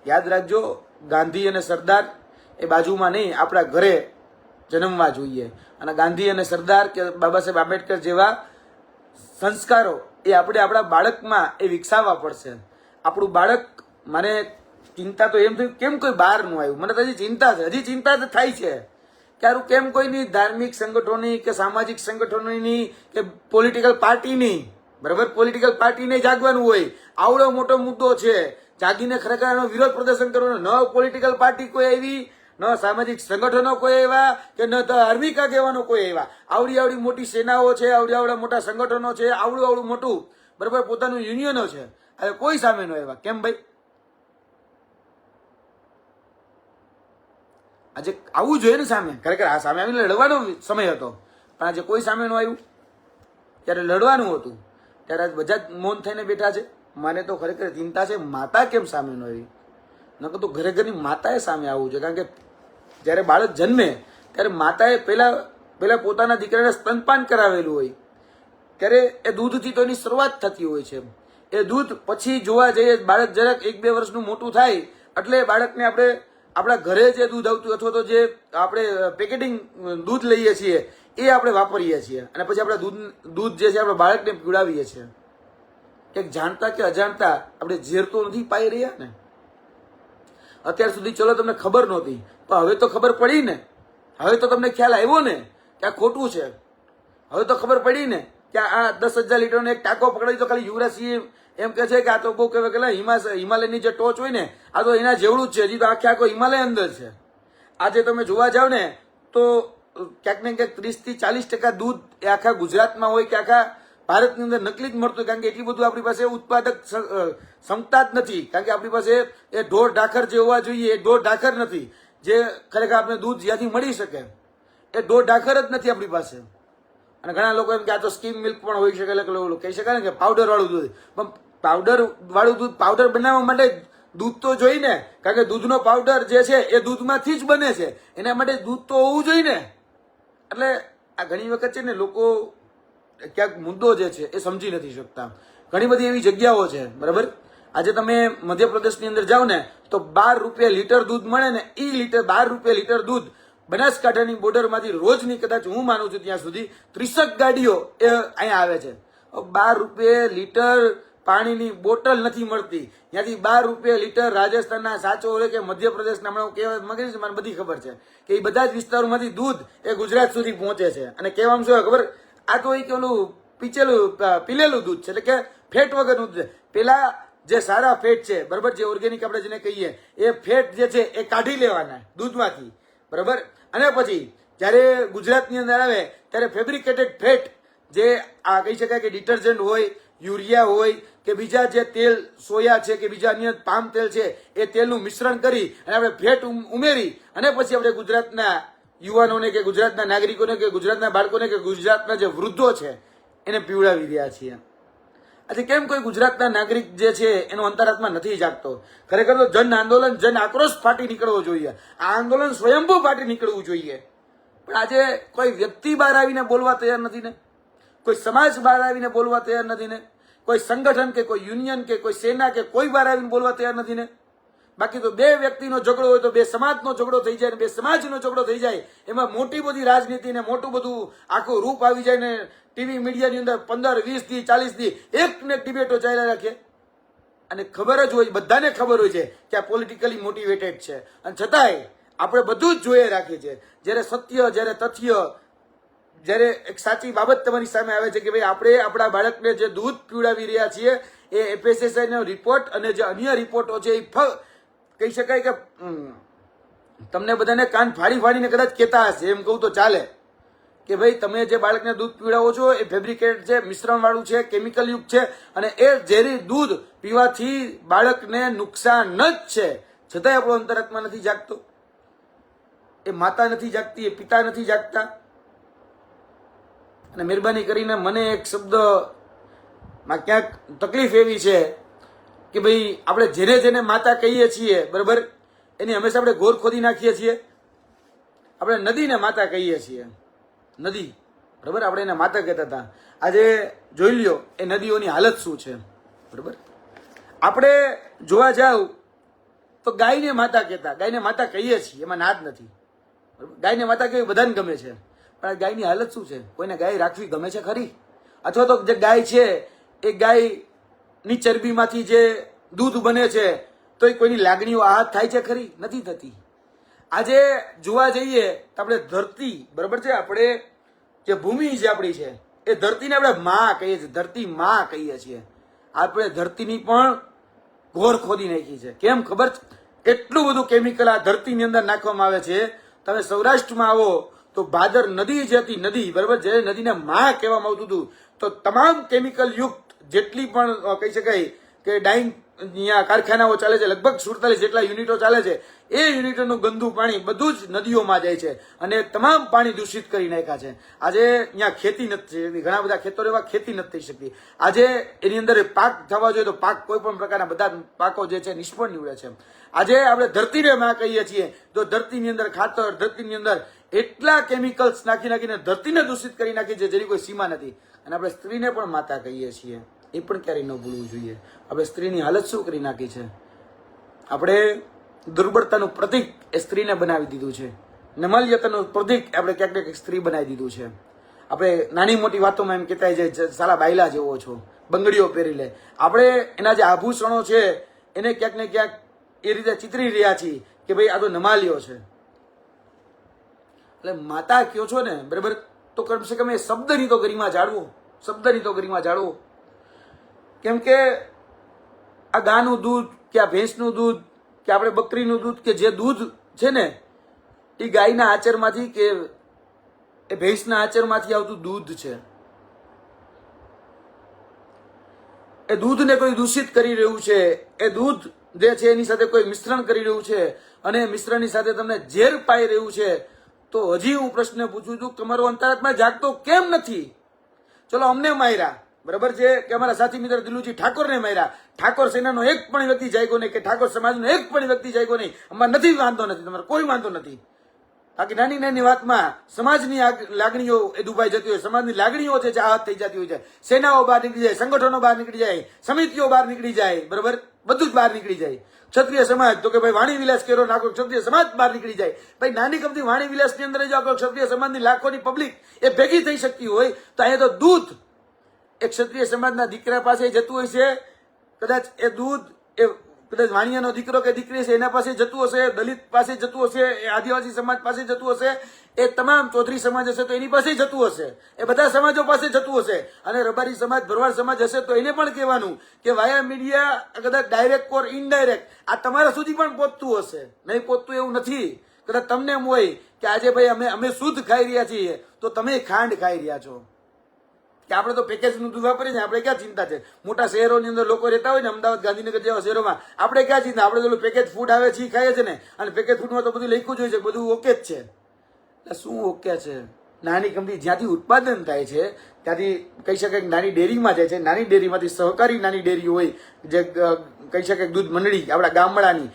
[SPEAKER 1] યાદ રાખજો, ગાંધી અને સરદાર એ બાજુમાં નહીં, આપણા ઘરે જન્મવા જોઈએ. અને ગાંધી અને સરદાર કે બાબા સાહેબ આંબેડકર જેવા સંસ્કારો એ આપણે આપણા બાળકમાં એ વિકસાવવા પડશે. આપણું બાળક, મને ચિંતા તો એમ થયું કેમ કોઈ બહાર નું આવ્યું, મને તો હજી ચિંતા છે, હજી ચિંતા તો થાય છે કે આરું કેમ કોઈની ધાર્મિક સંગઠનોની કે સામાજિક સંગઠનોની કે પોલિટિકલ પાર્ટીની, બરાબર, પોલિટિકલ પાર્ટીને જાગવાનું હોય. આવડો મોટો મુદ્દો છે, જાગીને ખરેખર એનો વિરોધ પ્રદર્શન કરવાનો. ન પોલિટિકલ પાર્ટી કોઈ આવી, ન સામાજિક સંગઠનો કોઈ એવા, કે ન ધાર્મિક આગેવાનો કોઈ એવા. આવડી મોટી સેનાઓ છે, આવડા મોટા સંગઠનો છે, આવડું મોટું, બરાબર, પોતાનું યુનિયનો છે, હવે કોઈ સામે નો એવા. કેમ ભાઈ? આજે આવવું જોઈએ ને સામે, ખરેખર આ સામે આવીને લડવાનો સમય હતો, પણ આજે કોઈ સામે નો આવ્યું. ત્યારે લડવાનું હતું ત્યારે આજ બધા જ મૌન થઈને બેઠા છે. મને તો ખરેખર ચિંતા છે, માતા કેમ સામે નો આવી? નકર તો ઘરે ઘરની માતાએ સામે આવવું છે. કારણ કે જ્યારે બાળક જન્મે ત્યારે માતાએ પહેલા પેલા પોતાના દીકરાને સ્તનપાન કરાવેલું હોય ત્યારે એ દૂધથી તો એની શરૂઆત થતી હોય છે. એ દૂધ પછી જોવા જઈએ બાળક જરાક 1-2 વર્ષનું મોટું થાય એટલે બાળકને આપણે આપણા ઘરે જે દૂધ આવતું અથવા તો જે આપણે પેકેટિંગ દૂધ લઈએ છીએ એ આપણે વાપરીએ છીએ અને પછી આપણે દૂધ જે છે આપણે બાળકને પીવડાવીએ છીએ. એક જાણતા કે અજાણતા આપણે ઝેર તો નથી પાઈ રહ્યા ને. અત્યાર સુધી ચલો તમને ખબર નહોતી પણ હવે તો ખબર પડી ને. હવે તો તમને ખ્યાલ આવ્યો ને કે આ ખોટું છે. હવે તો ખબર પડી ને કે આ 10,000 લીટરનો એક ટાંકો પકડાવી તો ખાલી યુવરાજસિંહ એમ કે છે કે આ તો બહુ કહેવાય હિમાલયની જે ટોચ હોય ને આ તો એના જેવડું જ છે. હજી તો આખો હિમાલય અંદર છે. આજે તમે જોવા જાવ ને તો ક્યાંક ને ક્યાંક 30-40% દૂધ એ આખા ગુજરાતમાં હોય કે આખા ભારતની અંદર નકલી જ મળતું, કારણ કે એટલી બધું આપણી પાસે ઉત્પાદક ક્ષમતા જ નથી. કારણ કે આપણી પાસે એ ઢોર ઢાખર જે હોવા જોઈએ એ ઢોર ઢાખર નથી જે ખરેખર આપણે દૂધ જ્યાંથી મળી શકે. એ ઢોર ઢાખર જ નથી આપણી પાસે. અને ઘણા લોકો એમ કે આ તો સ્કીમ મિલ્ક પણ હોઈ શકે, એટલે કહી શકાય ને કે પાવડર વાળું દૂધ. પણ પાવડર વાળું દૂધ પાવડર બનાવવા માટે દૂધ તો જોઈ ને, કારણ કે દૂધનો પાવડર જે છે એ દૂધમાંથી જ બને છે. એના માટે દૂધ તો હોવું જોઈએ ને. એટલે આ ઘણી વખત છે ને લોકો ક્યાંક મુદ્દો જે છે એ સમજી નથી શકતા. ઘણી બધી એવી જગ્યાઓ છે, બરાબર. આજે તમે મધ્યપ્રદેશની અંદર જાઓ ને તો 12 રૂપિયા લીટર દૂધ મળે ને. એ 12 રૂપિયા લીટર દૂધ બનાસકાંઠાની બોર્ડરમાંથી રોજની કદાચ હું માનું છું ત્યાં સુધી 30 ગાડીઓ એ અહીંયા આવે છે. 12 રૂપિયા લીટર પાણીની બોટલ નથી મળતી. ત્યાંથી 12 રૂપિયા લીટર રાજસ્થાનના સાચો હોય કે મધ્યપ્રદેશના હમણાં કહેવાય મગજ છે, મને બધી ખબર છે કે એ બધા જ વિસ્તારોમાંથી દૂધ એ ગુજરાત સુધી પહોંચે છે. અને કહેવામાં શું ખબર, આ તો એક ઓલું પીલેલું દૂધ છે, એટલે કે ફેટ વગરનું દૂધ છે. પેલા જે સારા ફેટ છે, બરાબર, જે ઓર્ગેનિક આપણે જેને કહીએ એ ફેટ જે છે એ કાઢી લેવાના દૂધમાંથી, બરાબર. અને પછી જ્યારે ગુજરાતની અંદર આવે ત્યારે ફેબ્રિકેટેડ ફેટ જે આ કહી શકાય કે ડિટર્જન્ટ હોય, યુરિયા હોય કે બીજા જે તેલ સોયા છે કે બીજા અન્ય પામ તેલ છે એ તેલનું મિશ્રણ કરી અને આપણે ફેટ ઉમેરી અને પછી આપણે ગુજરાતના યુવાનોને કે ગુજરાતના નાગરિકોને કે ગુજરાતના બાળકોને કે ગુજરાતના જે વૃદ્ધો છે એને પીવડાવી રહ્યા છીએ. આજે કેમ કોઈ ગુજરાતના નાગરિક જે છે એનો અંતરાત્મા નથી જાગતો? ખરેખર તો જન આંદોલન, જન આક્રોશ ફાટી નીકળવો જોઈએ. આ આંદોલન સ્વયંભૂ ફાટી નીકળવું જોઈએ. પણ આજે કોઈ વ્યક્તિ બહાર આવીને બોલવા તૈયાર નથી ને, કોઈ સમાજ બહાર આવીને બોલવા તૈયાર નથી ને, કોઈ સંગઠન કે કોઈ યુનિયન કે કોઈ સેના કે કોઈ બહાર આવીને બોલવા તૈયાર નથી ને. બાકી તો 2 વ્યક્તિનો ઝઘડો હોય તો 2 સમાજનો ઝઘડો થઈ જાય ને 2 સમાજનો ઝઘડો થઈ જાય, એમાં મોટી બધી રાજનીતિ ને મોટું બધું આખું રૂપ આવી જાય ને ટીવી મીડિયાની અંદર 15, 20 થી 40 થી એક ને ડિબેટો ચાલ્યા રાખે. અને ખબર જ હોય, બધાને ખબર હોય છે કે આ પોલિટિકલી મોટિવેટેડ છે, અને છતાંય આપણે બધું જ જોઈએ રાખીએ છીએ. જ્યારે સત્ય, જ્યારે તથ્ય, જ્યારે એક સાચી બાબત તમારી સામે આવે છે કે ભાઈ આપણે આપણા બાળકને જે દૂધ પીવડાવી રહ્યા છીએ એ FSSAI નો રિપોર્ટ અને જે અન્ય રિપોર્ટો છે એ કહી શકાય કે તમને બધાને કાન ફાડીને કદાચ કહેતા હશે, એમ કહું તો ચાલે, કે ભાઈ તમે જે બાળકને દૂધ પીવડાવો છો એ ફેબ્રિકેટ છે, મિશ્રણ વાળું છે, કેમિકલ યુક્ત છે અને એ ઝેરી દૂધ પીવાથી બાળકને નુકસાન જ છે. છતાંય આપણો અંતરાત્મા નથી જાગતો, એ માતા નથી જાગતી, એ પિતા નથી જાગતા. અને મહેરબાની કરીને મને એક શબ્દમાં ક્યાંક તકલીફ એવી છે કે ભાઈ આપણે જેને જેને માતા કહીએ છીએ, બરાબર, એની હંમેશા આપણે ગોર ખોદી નાખીએ છીએ. આપણે નદીને માતા કહીએ છીએ, નદી, બરાબર, આપણે એને માતા કહેતા હતા. આજે જોઈ લ્યો એ નદીઓની હાલત શું છે, બરાબર. આપણે જોવા જાવ તો ગાયને માતા કહેતા, ગાયને માતા કહીએ છીએ, એમાં ના જ નથી, બરાબર. ગાયને માતા કહેવી બધાને ગમે છે, પણ આ ગાયની હાલત શું છે? કોઈને ગાય રાખવી ગમે છે ખરી? અથવા તો જે ગાય છે એ ગાયની ચરબીમાંથી જે દૂધ બને છે તો એ કોઈની લાગણીઓ આહત થાય છે ખરી? નથી થતી. આજે જોવા જઈએ તો આપણે ધરતી, બરાબર છે, આપણે જે ભૂમિ છે આપણી છે એ ધરતીને આપણે માં કહીએ છીએ, ધરતી માં કહીએ છીએ. આપણે ધરતીની પણ ઘોર ખોદી નાખી છે. કેમ ખબર? એટલું બધું કેમિકલ આ ધરતીની અંદર નાખવામાં આવે છે. તમે સૌરાષ્ટ્રમાં આવો તો ભાદર નદી જે હતી, નદી, બરાબર, જે નદીને માં કહેવામાં આવતું હતું, તો તમામ કેમિકલ યુક્ત જેટલી પણ કહી શકાય કે ડાઈંગ અહીંયા કારખાનાઓ ચાલે છે, લગભગ 47 જેટલા યુનિટો ચાલે છે, એ યુનિટોનું ગંદુ પાણી બધું જ નદીઓમાં જાય છે અને તમામ પાણી દૂષિત કરી નાખ્યા છે. આજે અહીંયા ખેતી નથી થઈ શકતી, ઘણા બધા ખેતરો એવા ખેતી નથી થઈ શકતી. આજે એની અંદર પાક થવા જોઈએ તો પાક કોઈ પણ પ્રકારના બધા પાકો જે છે નિષ્ફળ નીવડે છે. આજે આપણે ધરતીને માં કહીએ છીએ તો ધરતીની અંદર ખાતર, ધરતીની અંદર એટલા કેમિકલ્સ નાખી નાખીને ધરતીને દૂષિત કરી નાખી છે જેની કોઈ સીમા નથી. અને આપણે સ્ત્રીને પણ માતા કહીએ છીએ, એ પણ ક્યારેય ન ભૂલવું જોઈએ. આપણે સ્ત્રીની હાલત શું કરી નાખી છે. આપણે દુર્બળતાનું પ્રતીક એ સ્ત્રીને બનાવી દીધું છે. નમાલ્યતાનું પ્રતીક આપણે ક્યાંક ને ક્યાંક સ્ત્રી બનાવી દીધું છે. આપણે નાની મોટી વાતોમાં એમ કહેતા જાય સાલા બાયલા જેવો છો, બંગડીઓ પહેરી લે. આપણે એના જે આભૂષણો છે એને ક્યાંક ને ક્યાંક એ રીતે ચિતરી રહ્યા છીએ કે ભાઈ આ તો નમાલ્યો છે. એટલે માતા કયો છો ને, બરાબર, તો કમસે કમ એ શબ્દની તો ગરિમા જાળવો, શબ્દની તો ગરિમા જાળવો. કેમ કે આ ગાયનું દૂધ કે આ ભેંસનું દૂધ કે આપણે બકરીનું દૂધ કે જે દૂધ છે ને એ ગાયના આચરમાંથી કે એ ભેંસના આચરમાંથી આવતું દૂધ છે. એ દૂધને કોઈ દૂષિત કરી રહ્યું છે, એ દૂધ જે છે એની સાથે કોઈ મિશ્રણ કરી રહ્યું છે અને મિશ્રણની સાથે તમને ઝેર પાઈ રહ્યું છે. તો હજી હું પ્રશ્ન પૂછું છું, તમારો અંતરાત્મા જાગતો કેમ નથી? ચલો અમને માર્યા, બરાબર છે, કે અમારા સાથી મિત્ર દિલુજી ઠાકોરને માર્યા. ઠાકોર સેનાનો એક પણ વ્યક્તિ જાગ્યો નહીં, કે ઠાકોર સમાજનો એક પણ વ્યક્તિ જાગ્યો નહીં. અમારે નથી વાંધો નથી, તમારે કોઈ વાંધો નથી. બાકી નાની નાની વાતમાં સમાજની લાગણીઓ એ દુભાઈ જતી હોય, સમાજની લાગણીઓ છે આહત થઈ જતી હોય છે. સેનાઓ બહાર નીકળી જાય, સંગઠનો બહાર નીકળી જાય, સમિતિઓ બહાર નીકળી જાય, બરાબર, બધું જ બહાર નીકળી જાય. ક્ષત્રિય સમાજ તો કે ભાઈ વાણી વિલાસ કર્યો, આખો ક્ષત્રિય સમાજ બહાર નીકળી જાય. ભાઈ નાની કમતી વાણી વિલાસની અંદર જો આખો ક્ષત્રિય સમાજની લાખોની પબ્લિક એ ભેગી થઈ શકતી હોય તો અહીંયા તો દૂધ એક ક્ષત્રિય સમાજના દીકરા પાસે જતું હોય છે. કદાચ એ દૂધ એ કદાચ વાણિયાનો દીકરો કે દીકરી છે એના પાસે જતું હશે, દલિત પાસે જતું હશે, એ આદિવાસી સમાજ પાસે જતું હશે, એ તમામ ચૌધરી સમાજ હશે તો એની પાસે જતું હશે, એ બધા સમાજો પાસે જતું હશે. અને રબારી સમાજ, ભરવાડ સમાજ હશે તો એને પણ કહેવાનું કે વાયા મીડિયા કદાચ ડાયરેક્ટ ઓર ઇનડાયરેક્ટ આ તમારા સુધી પણ પહોંચતું હશે. નહીં પહોંચતું એવું નથી. કદાચ તમને એમ હોય કે આજે ભાઈ અમે શુદ્ધ ખાઈ રહ્યા છીએ તો તમે ખાંડ ખાઈ રહ્યા છો, કે આપણે તો પેકેજનું દૂધ વાપરીએ છીએ, આપણે ક્યાં ચિંતા છે. મોટા શહેરોની અંદર લોકો રહેતા હોય ને, અમદાવાદ, ગાંધીનગર જેવા શહેરોમાં, આપણે ક્યાં ચિંતા, આપણે તો પેકેજ ફૂડ આવે છે ખાઈએ છે ને. અને પેકેજ ફૂડમાં તો બધું લખ્યું જ હોય છે, બધું ઓકે જ છે. એટલે શું ઓકે છે? નાની કંપની જ્યાંથી ઉત્પાદન થાય છે ત્યાંથી કહી શકાય કે નાની ડેરીમાં જાય છે. નાની ડેરીમાંથી સહકારી નાની ડેરી હોય જે કહી શકાય દૂધ મંડળી આપણા ગામડાની,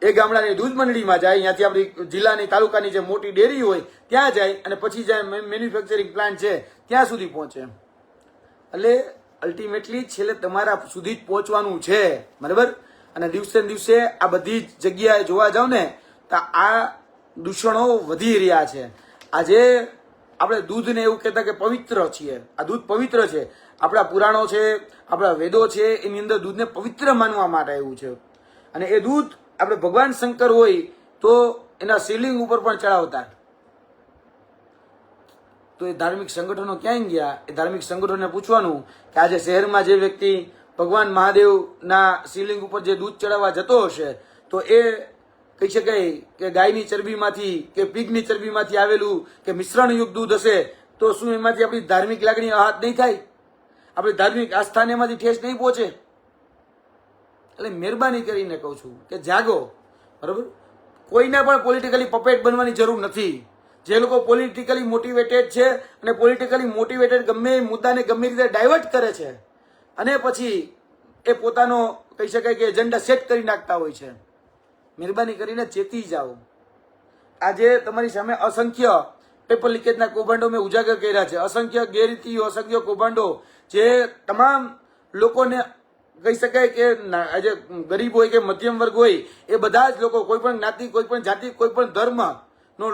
[SPEAKER 1] એ ગામડાની દૂધ મંડળીમાં જાય, ત્યાંથી આપણી જિલ્લાની તાલુકાની જે મોટી ડેરી હોય ત્યાં જાય અને પછી જાય મેન્યુફેક્ચરિંગ પ્લાન્ટ છે ત્યાં સુધી પહોંચે. એટલે અલ્ટિમેટલી છેલ્લે તમારા સુધી જ પહોંચવાનું છે, બરાબર. અને દિવસે ને દિવસે આ બધી જ જગ્યાએ જોવા જાવ ને તો આ દૂષણો વધી રહ્યા છે. આજે આપણે દૂધને એવું કહેતા કે પવિત્ર છીએ, આ દૂધ પવિત્ર છે. આપણા પુરાણો છે, આપણા વેદો છે, એની અંદર દૂધને પવિત્ર માનવા માટે આવ્યું છે. અને એ દૂધ આપણે ભગવાન શંકર હોય તો એના શિવલિંગ ઉપર પણ ચડાવતા. તો એ ધાર્મિક સંગઠનો ક્યાં ગયા? એ ધાર્મિક સંગઠનોને પૂછવાનું કે આજે શહેરમાં જે વ્યક્તિ ભગવાન મહાદેવના શિવલિંગ ઉપર જે દૂધ ચડાવવા જતો હશે તો એ કહી શકાય કે ગાયની ચરબીમાંથી કે પીગની ચરબીમાંથી આવેલું કે મિશ્રણયુક્ત દૂધ હશે તો શું એમાંથી આપણી ધાર્મિક લાગણી આહત નહીં થાય? આપણી ધાર્મિક આસ્થાને એમાંથી ઠેસ નહીં પહોંચે? એટલે મહેરબાની કરીને કહું છું કે જાગો, બરાબર. કોઈને પણ પોલિટિકલી પપેટ બનવાની જરૂર નથી. જે લોકો પોલિટિકલી મોટિવેટેડ છે અને પોલિટિકલી મોટિવેટેડ ગમે એ મુદ્દાને ગમે રીતે ડાયવર્ટ કરે છે અને પછી એ પોતાનો કહી શકાય કે એજન્ડા સેટ કરી નાખતા હોય છે, મહેરબાની કરીને ચેતી જાઓ. આજે તમારી સામે અસંખ્ય પેપર લીકેજના કૌભાંડો મેં ઉજાગર કર્યા છે, અસંખ્ય ગેરરીતિઓ, અસંખ્ય કૌભાંડો જે તમામ લોકોને કહી શકાય કે આજે ગરીબ હોય કે મધ્યમ વર્ગ હોય એ બધા જ લોકો, કોઈ પણ જ્ઞાતિ, કોઈ પણ જાતિ, કોઈ પણ ધર્મ નો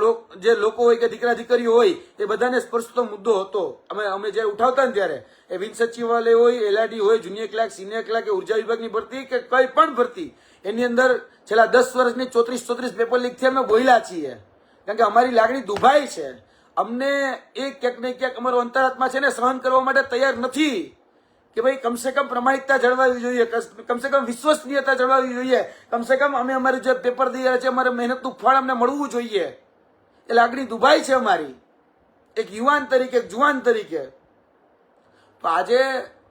[SPEAKER 1] જે લોકો હોય કે દીકરા દીકરીઓ હોય એ બધાને સ્પર્શતો મુદ્દો હતો. અમે જયારે ઉઠાવતા ને ત્યારે એ વિન સચિવાલય હોય, એલઆરડી હોય, જુનિયર ક્લાર્ક, સિનિયર ક્લાર્ક કે ઉર્જા વિભાગની ભરતી કે કઈ પણ ભરતી, એની અંદર છેલ્લા 10 વર્ષની 34 પેપર લીક થી અમે બોલ્યા છીએ. કારણ કે અમારી લાગણી દુભાઈ છે. અમને એ ક્યાંક ને ક્યાંક અમારો અંતરાત્મા છે ને સહન કરવા માટે તૈયાર નથી કે ભાઈ કમસે કમ પ્રમાણિકતા જળવાવી જોઈએ, કમસે કમ વિશ્વસનીયતા જળવાવી જોઈએ, કમસે કમ અમે અમારી જે પેપર દઈ રહ્યા છે અમારે મહેનતનું ફળ અમને મળવું જોઈએ. એ લાગણી દુભાઈ છે અમારી એક યુવાન તરીકે, એક જુવાન તરીકે. તો આજે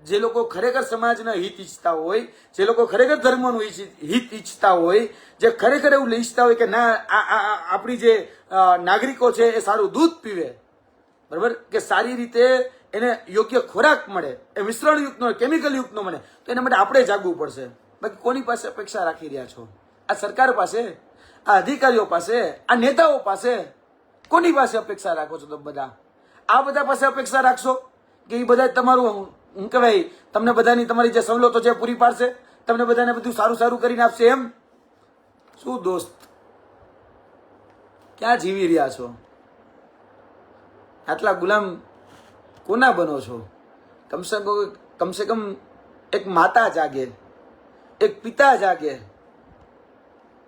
[SPEAKER 1] જે લોકો ખરેખર સમાજના હિત ઈચ્છતા હોય, જે લોકો ખરેખર ધર્મનું હિત ઈચ્છતા હોય, જે ખરેખર એવું ઈચ્છતા હોય કે ના આપણી જે નાગરિકો છે એ સારું દૂધ પીવે, બરાબર, કે સારી રીતે એને યોગ્ય ખોરાક મળે, એ મિશ્રણયુક્ત નો, કેમિકલ યુક્ત નો મળે, તો એના માટે આપણે જાગવું પડશે. બાકી કોની પાસે અપેક્ષા રાખી રહ્યા છો? આ સરકાર પાસે, આ અધિકારીઓ પાસે, આ નેતાઓ પાસે? કોની પાસે અપેક્ષા રાખો છો તમે બધા? આ બધા પાસે અપેક્ષા રાખશો કે એ બધા તમારું શું કહેવાય, તમને બધાની તમારી જે સવલતો છે પૂરી પાડશે, તમને બધાને બધું સારું સારું કરીને આપશે? એમ શું દોસ્ત, ક્યાં જીવી રહ્યા છો? આટલા ગુલામ કોના બનો છો? કમસે કમ એક માતા જાગે, એક પિતા જાગે,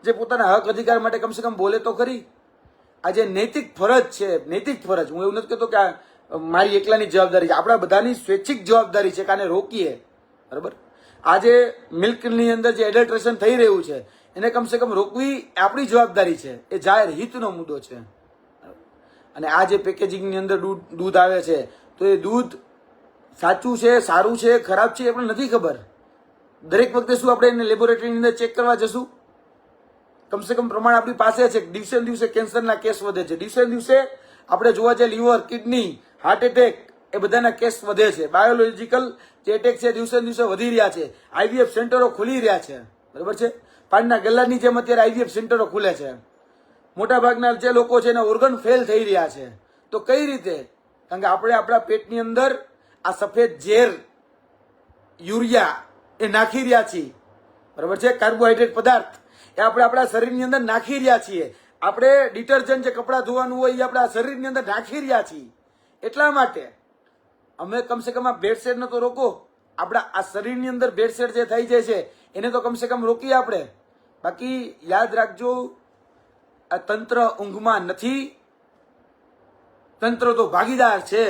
[SPEAKER 1] જે પોતાના હક અધિકાર માટે કમસે કમ બોલે તો ખરી. આજે નૈતિક ફરજ છે, નૈતિક ફરજ. હું એવું નથી કહેતો કે આ મારી એકલાની જવાબદારી છે, આપણા બધાની સ્વૈચ્છિક જવાબદારી છે કે આને રોકીએ. બરાબર? આજે મિલ્કની અંદર જે એડલ્ટ્રેશન થઈ રહ્યું છે એને કમસે કમ રોકવી આપણી જવાબદારી છે. એ જાહેર હિતનો મુદ્દો છે. અને આ જે પેકેજિંગની અંદર દૂધ આવે છે, તો એ દૂધ સાચું છે, સારું છે, ખરાબ છે, એ પણ નથી ખબર. દરેક વખતે શું આપણે એને લેબોરેટરીની અંદર ચેક કરવા જશું? કમસે કમ પ્રમાણ આપણી પાસે છે. દિવસે ને દિવસે કેન્સરના કેસ વધે છે, દિવસે ને દિવસે આપણે જોવા જઈએ લીવર, કિડની, હાર્ટ એટેક, એ બધાના કેસ વધે છે. બાયોલોજીકલ જે એટેક છે દિવસે ને દિવસે વધી રહ્યા છે. આઈવીએફ સેન્ટરો ખુલી રહ્યા છે. બરાબર છે? પાનના ગલ્લાની જેમ અત્યારે આઈવીએફ સેન્ટરો ખુલે છે. મોટા ભાગના જે લોકો છે એના ઓર્ગન ફેલ થઈ રહ્યા છે. તો કઈ રીતે? કારણ કે આપણે આપણા પેટની અંદર આ સફેદ ઝેર યુરિયા એ નાખી રહ્યા છીએ. બરાબર છે? કાર્બોહાઈડ્રેટ પદાર્થ એ આપણે આપણા શરીરની અંદર નાખી રહ્યા છીએ. આપણે ડિટર્જન્ટ જે કપડાં ધોવાનું હોય એ આપણા શરીરની અંદર નાખી રહ્યા છીએ. એટલા માટે અમે કમસે કમ આ ભેળસેળને તો રોકો. આપણા આ શરીરની અંદર ભેળસેળ જે થઈ જાય છે એને તો કમસે કમ રોકીએ આપણે. બાકી યાદ રાખજો, આ તંત્ર ઊંઘમાં નથી. તંત્ર તો ભાગીદાર છે.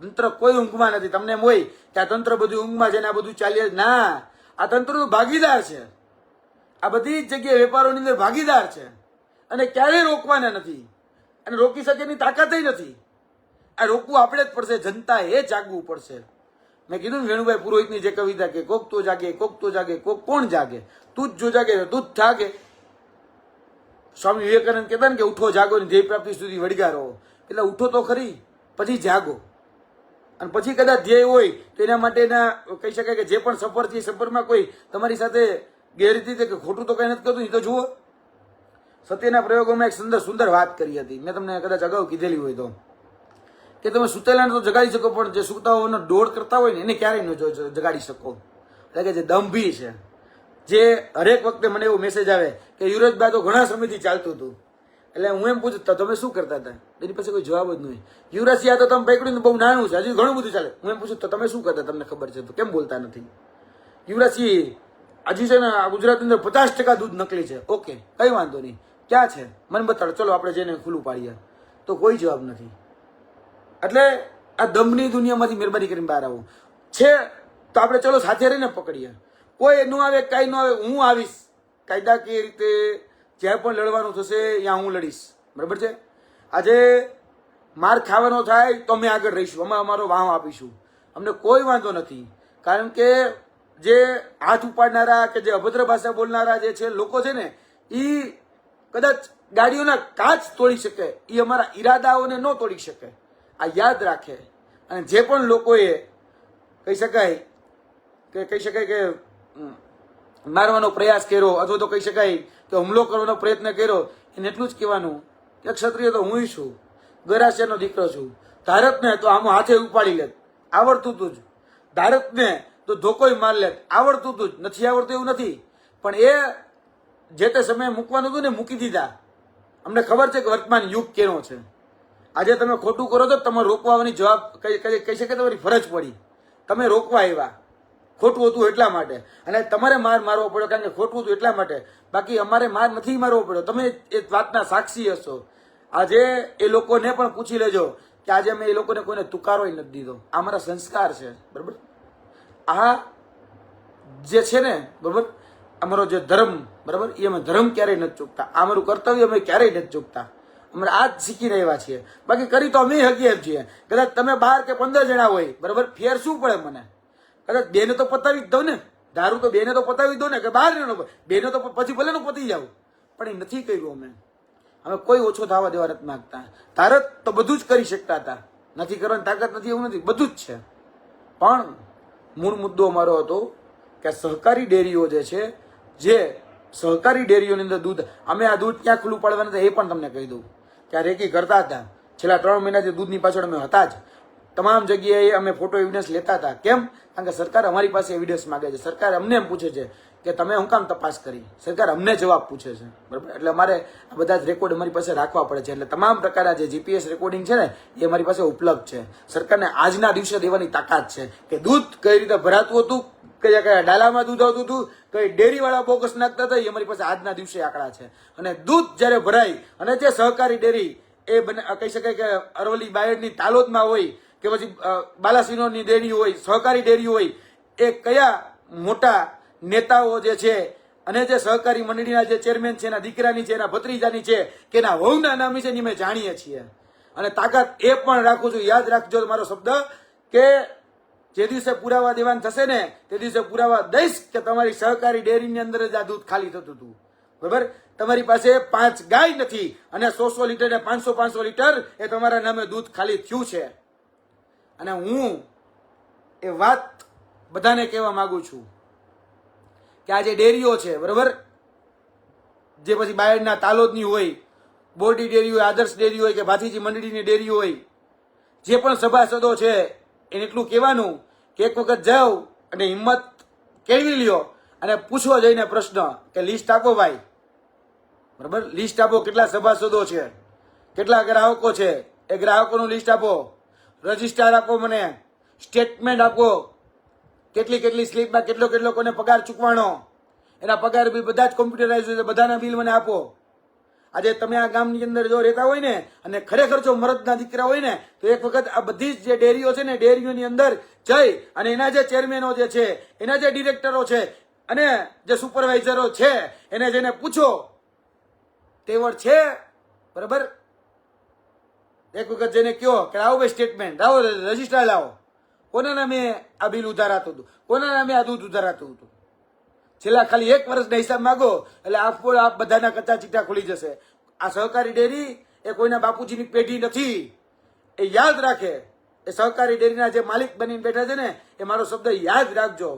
[SPEAKER 1] તંત્ર કોઈ ઊંઘમાં નથી. તમને એમ હોય કે આ તંત્ર બધું ઊંઘમાં છે ને આ બધું ચાલે, ના, આ તંત્ર તો ભાગીદાર છે. આ બધી જ જગ્યાએ વેપારોની અંદર ભાગીદાર છે. અને ક્યારેય રોકવાના નથી. અને રોકી શકે એની તાકાત નથી. આ રોકવું આપણે જ પડશે. જનતાએ જાગવું પડશે. મેં કીધું ને વેણુભાઈ પુરોહિતની જે કવિતા કે કોક તો જાગે, કોક તો જાગે, કોક કોણ જાગે? તું જ જો જાગે તો તું જ જાગે. સ્વામી વિવેકાનંદ કહેતા ને કે ઉઠો જાગો ને ધ્યેય પ્રાપ્તિ સુધી વળગા રહો. એટલે ઉઠો તો ખરી, પછી જાગો. અને પછી કદાચ ધ્યેય હોય તો એના માટેના કહી શકાય કે જે પણ સફર છે એ સફરમાં કોઈ તમારી સાથે ગેરરીતિ કે ખોટું તો કઈ નથી કરતું. એ તો જુઓ, સત્યના પ્રયોગોમાં એક સુંદર વાત કરી હતી. મેં તમને કદાચ અગાઉ કીધેલી હોય તો, કે તમે સુતેલાને તો જગાડી શકો, પણ જે સુતાઓનો દોડ કરતા હોય ને એને ક્યારેય ન જગાડી શકો. એટલે કે જે દંભી છે, જે હરેક વખતે મને એવો મેસેજ આવે કે યુવરાજભાઈ તો ઘણા સમયથી ચાલતું હતું. એટલે હું એમ પૂછું તમે શું કરતા હતા? એની પાસે કોઈ જવાબ જ નહીં. યુવરાજ આ તો તમે પકડ્યું બહુ નાનું છે, હજી ઘણું બધું ચાલે. હું એમ પૂછું તો તમે શું કરતા? તમને ખબર છે તો કેમ બોલતા નથી? યુવરાજ હજી છે ને આ ગુજરાતની અંદર 50% દૂધ નકલી છે. ઓકે, કઈ વાંધો નહીં, ક્યાં છે મને બતાડો, ચલો આપણે જઈને ખુલ્લું પાડીએ. તો કોઈ જવાબ નથી. એટલે આ દમની દુનિયામાંથી મહેરબાની કરીને બહાર આવો. છે તો આપણે ચલો સાથે રહીને પકડીએ. કોઈ ન આવે, કાંઈ ન આવે, હું આવીશ. કાયદાકીય રીતે જ્યાં પણ લડવાનું થશે ત્યાં હું લડીશ. બરાબર છે? આજે માર ખાવાનો થાય તો અમે આગળ રહીશું, અમે અમારો વાહ આપીશું. અમને કોઈ વાંધો નથી. કારણ કે જે હાથ ઉપાડનારા કે જે અભદ્ર ભાષા બોલનારા જે છે લોકો છે ને, એ કદાચ ગાડીઓના કાચ તોડી શકે, એ અમારા ઈરાદાઓને ન તોડી શકે. આ યાદ રાખે. અને જે પણ લોકોએ કહી શકાય કે મારવાનો પ્રયાસ કર્યો અથવા તો કહી શકાય કે હુમલો કરવાનો પ્રયત્ન કર્યો, એને એટલું જ કહેવાનું કે ક્ષત્રિય તો હું છું, ગરાસિયાનો દીકરો છું. ધારતને તો આમ હાથે ઉપાડી લે, આવડતું તું જ. ધારતને તો ધોકોય માર લે, આવડતું તું જ. નથી આવડતું એવું નથી, પણ એ જે તે સમયે મૂકવાનું હતું ને મૂકી દીધા. અમને ખબર છે કે વર્તમાન યુગ કેવો છે. આજે તમે ખોટું કરો તો તમારે રોકવાની જવાબ કહી શકે તમારી ફરજ પડી. તમે રોકવા આવ્યા, ખોટું હતું એટલા માટે. અને તમારે માર મારવો પડ્યો કારણ કે ખોટું હતું એટલા માટે. બાકી અમારે માર નથી મારવો પડ્યો. તમે એ વાતના સાક્ષી હશો. આજે એ લોકોને પણ પૂછી લેજો કે આજે અમે એ લોકોને કોઈને તુકારો નથી દીધો. આ અમારા સંસ્કાર છે. બરાબર? આ જે છે ને, બરાબર, અમારો જે ધર્મ, બરાબર, એ અમે ધર્મ ક્યારેય નથી ચૂકતા. આ અમારું કર્તવ્ય અમે ક્યારેય નથી ચૂકતા. અમે આ જ શીખી રહ્યા છીએ. બાકી કરી તો અમે હકીએ એમ છીએ. કદાચ તમે 12 કે 15 જણા હોય, બરાબર, ફેર શું પડે મને? કદાચ બેને તો પતાવી જ દો ને. દારૂ તો બેને તો પતાવી દો ને, કે 12 જણો બેને તો પછી ભલે પતી જાવ. પણ એ નથી કર્યું. અમે કોઈ ઓછો થવા દેવા નથી માંગતા. ધારત તો બધું જ કરી શકતા હતા. નથી કરવાની તાકાત નથી એવું નથી, બધું જ છે. પણ મૂળ મુદ્દો અમારો હતો કે સહકારી ડેરીઓ જે છે, જે સહકારી ડેરીઓની અંદર દૂધ, અમે આ દૂધ ક્યાં ખુલ્લું પાડવાના હતા એ પણ તમને કહી દઉં. કે આ રેકી કરતા હતા. છેલ્લા 3 મહિનાથી દૂધની પાછળ અમે હતા જ. તમામ જગ્યાએ અમે ફોટો એવિડન્સ લેતા હતા. કેમ? કારણ કે સરકાર અમારી પાસે એવિડન્સ માગે છે. સરકાર અમને એમ પૂછે છે કે તમે હું કામ તપાસ કરી. સરકાર અમને જવાબ પૂછે છે, બરાબર. એટલે અમારે આ બધા જ રેકોર્ડ અમારી પાસે રાખવા પડે છે. એટલે તમામ પ્રકારના જે જીપીએસ રેકોર્ડિંગ છે ને એ અમારી પાસે ઉપલબ્ધ છે. સરકારને આજના દિવસે દેવાની તાકાત છે કે દૂધ કઈ રીતે ભરાતું હતું, કયા કયા ડાલામાં દૂધ આવતું હતું, કઈ ડેરીવાળા બોગસ નાખતા હતા, એ અમારી પાસે આજના દિવસે આંકડા છે. અને દૂધ જ્યારે ભરાય અને જે સહકારી ડેરી એ કહી શકાય કે અરવલ્લી બાયડની તાલોદમાં હોય કે પછી બાલાસિનોરની ડેરી હોય, સહકારી ડેરી હોય, એ કયા મોટા નેતાઓ જે છે અને જે સહકારી મંડળીના જે ચેરમેન છે, એના દીકરાની છે, એના ભત્રીજાની છે કે એના વહુના નામની છે, અમે જાણીએ છીએ. અને તાકાત એ પણ રાખું છું, યાદ રાખજો મારો શબ્દ, કે જે દિવસે પુરાવા દેવાન થશે ને તે દિવસે પુરાવા દઈશ કે તમારી સહકારી ડેરીની અંદર જ આ દૂધ ખાલી થતું હતું, બરાબર. તમારી પાસે 5 ગાય નથી અને 100 લીટર ને 500 લીટર એ તમારા નામે દૂધ ખાલી થયું છે. અને હું એ વાત બધાને કહેવા માંગુ છું કે આ જે ડેરીઓ છે, બરાબર, જે પછી બાયડના તાલોદની હોય, બોરડી ડેરી હોય, આદર્શ ડેરી હોય કે ભાતીજી મંડળીની ડેરી હોય, જે પણ સભાસદો છે એને એટલું કહેવાનું કે એક વખત જાઓ અને હિંમત કેળવી લ્યો અને પૂછો જઈને પ્રશ્ન કે લિસ્ટ આપો ભાઈ, બરાબર. લિસ્ટ આપો, કેટલા સભાસદો છે, કેટલા ગ્રાહકો છે, એ ગ્રાહકોનું લિસ્ટ આપો, રજિસ્ટર આપો, મને સ્ટેટમેન્ટ આપો, કેટલી સ્લીપમાં કેટલો કોને પગાર ચૂકવાનો, એના પગાર બિલ બધા જ કોમ્પ્યુટરાઇઝ છે, બધાના બિલ મને આપો. આજે તમે આ ગામની અંદર જો રહેતા હોય ને અને ખરેખર જો મરદના દીકરા હોય ને તો એક વખત આ બધી જ જે ડેરીઓ છે ને ડેરીઓની અંદર જઈ અને એના જે ચેરમેનો જે છે, એના જે ડિરેક્ટરો છે અને જે સુપરવાઇઝરો છે એને જઈને પૂછો તેવડ છે, બરાબર. એક વખત જઈને કયો કે લાવો ભાઈ સ્ટેટમેન્ટ લાવો, રજિસ્ટર લાવો, કોના નામે આ બિલ ઉધારાતું હતું, કોના નામે આ દૂધ ઉધારાતું હતું. છેલ્લા ખાલી 1 વર્ષના હિસાબ માંગો એટલે આપ બધાના કચ્ચા ચીટા ખુલી જશે. આ સહકારી ડેરી એ કોઈના બાપુજીની પેઢી નથી, એ યાદ રાખે. એ સહકારી ડેરીના જે માલિક બનીને બેઠા છે ને એ મારો શબ્દ યાદ રાખજો.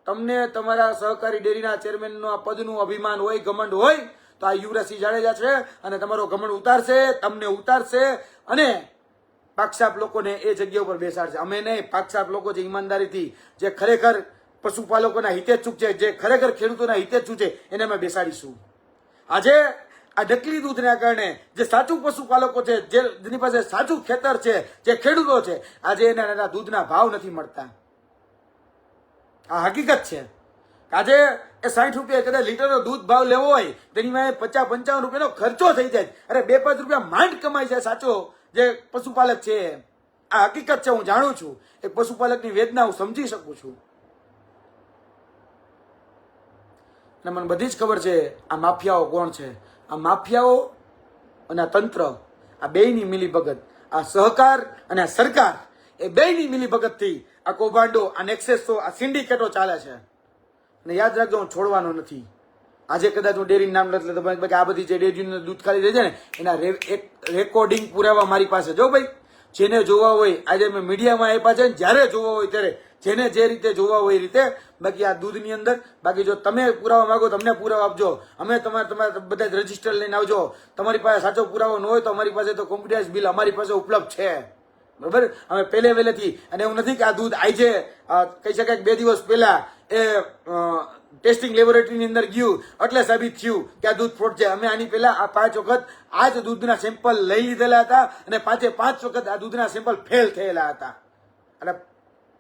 [SPEAKER 1] તમને તમારા સહકારી ડેરીના ચેરમેનનો પદનું અભિમાન હોય, ઘમંડ હોય તો આ યુવરાજસિંહ જાડેજા છે અને તમારો ઘમંડ ઉતારશે, તમને ઉતારશે અને પાકસાપ લોકોને એ જગ્યા ઉપર બેસાડશે. અમે નહીં, પાકસાપ લોકો જે ઈમાનદારીથી, જે ખરેખર પશુપાલકોના હિતેચ્છુક છે, જે ખરેખર ખેડૂતોના હિતેચ્છુક છે, એને અમે બેસાડીશું. આજે આ નકલી દૂધના કારણે જે સાચું પશુપાલકો છે, જેની પાસે સાચું ખેતર છે, જે ખેડૂતો છે, આજે એના દૂધના ભાવ નથી મળતા. આ હકીકત છે. આજે એ 60 રૂપિયા કદાચ લીટરનો દૂધ ભાવ લેવો હોય તેની માં 50-55 રૂપિયાનો ખર્ચો થઈ જાય. અરે 2-5 રૂપિયા માંડ કમાઈ જાય સાચો જે પશુપાલક છે. આ હકીકત છે, હું જાણું છું. એક પશુપાલકની વેદના હું સમજી શકું છું. અને મને બધી જ ખબર છે આ માફિયાઓ કોણ છે. આ માફિયાઓ અને આ તંત્ર, આ બેયની મિલીભગત, આ સહકાર અને આ સરકાર, એ બેયની મિલીભગતથી આ કૌભાંડો, આ નેક્સેસો, આ સિન્ડિકેટો ચાલે છે. અને યાદ રાખજો, હું છોડવાનો નથી. આજે કદાચ હું ડેરીનું નામ નથી લેતો, આ બધી જે ડેરીનું દૂધ ખાલી રહે છે ને એના એક રેકોર્ડિંગ પુરાવા મારી પાસે. જો ભાઈ, જેને જોવા હોય, આજે મેં મીડિયામાં આપ્યા છે, જ્યારે જોવા હોય ત્યારે જેને જે રીતે જોવા હોય એ રીતે. બાકી આ દૂધની અંદર, બાકી જો તમે પુરાવા માંગો તમને પુરાવા આપજો. અમે તમારા બધા જ રજીસ્ટર લઈને આવજો. તમારી પાસે સાચો પુરાવો ન હોય તો અમારી પાસે તો કોમ્પ્યુટરાઇઝ બિલ અમારી પાસે ઉપલબ્ધ છે, બરાબર. અમે વહેલેથી, અને એવું નથી કે આ દૂધ આજે કહી શકાય કે 2 દિવસ પહેલા એ ટેસ્ટિંગ લેબોરેટરીની અંદર ગયું એટલે સાબિત થયું કે આ દૂધ ફ્રોડ છે. અમે આની પહેલા આ 5 વખત આ જ દૂધના સેમ્પલ લઈ લીધેલા હતા અને 5 વખત આ દૂધના સેમ્પલ ફેલ થયેલા હતા. અને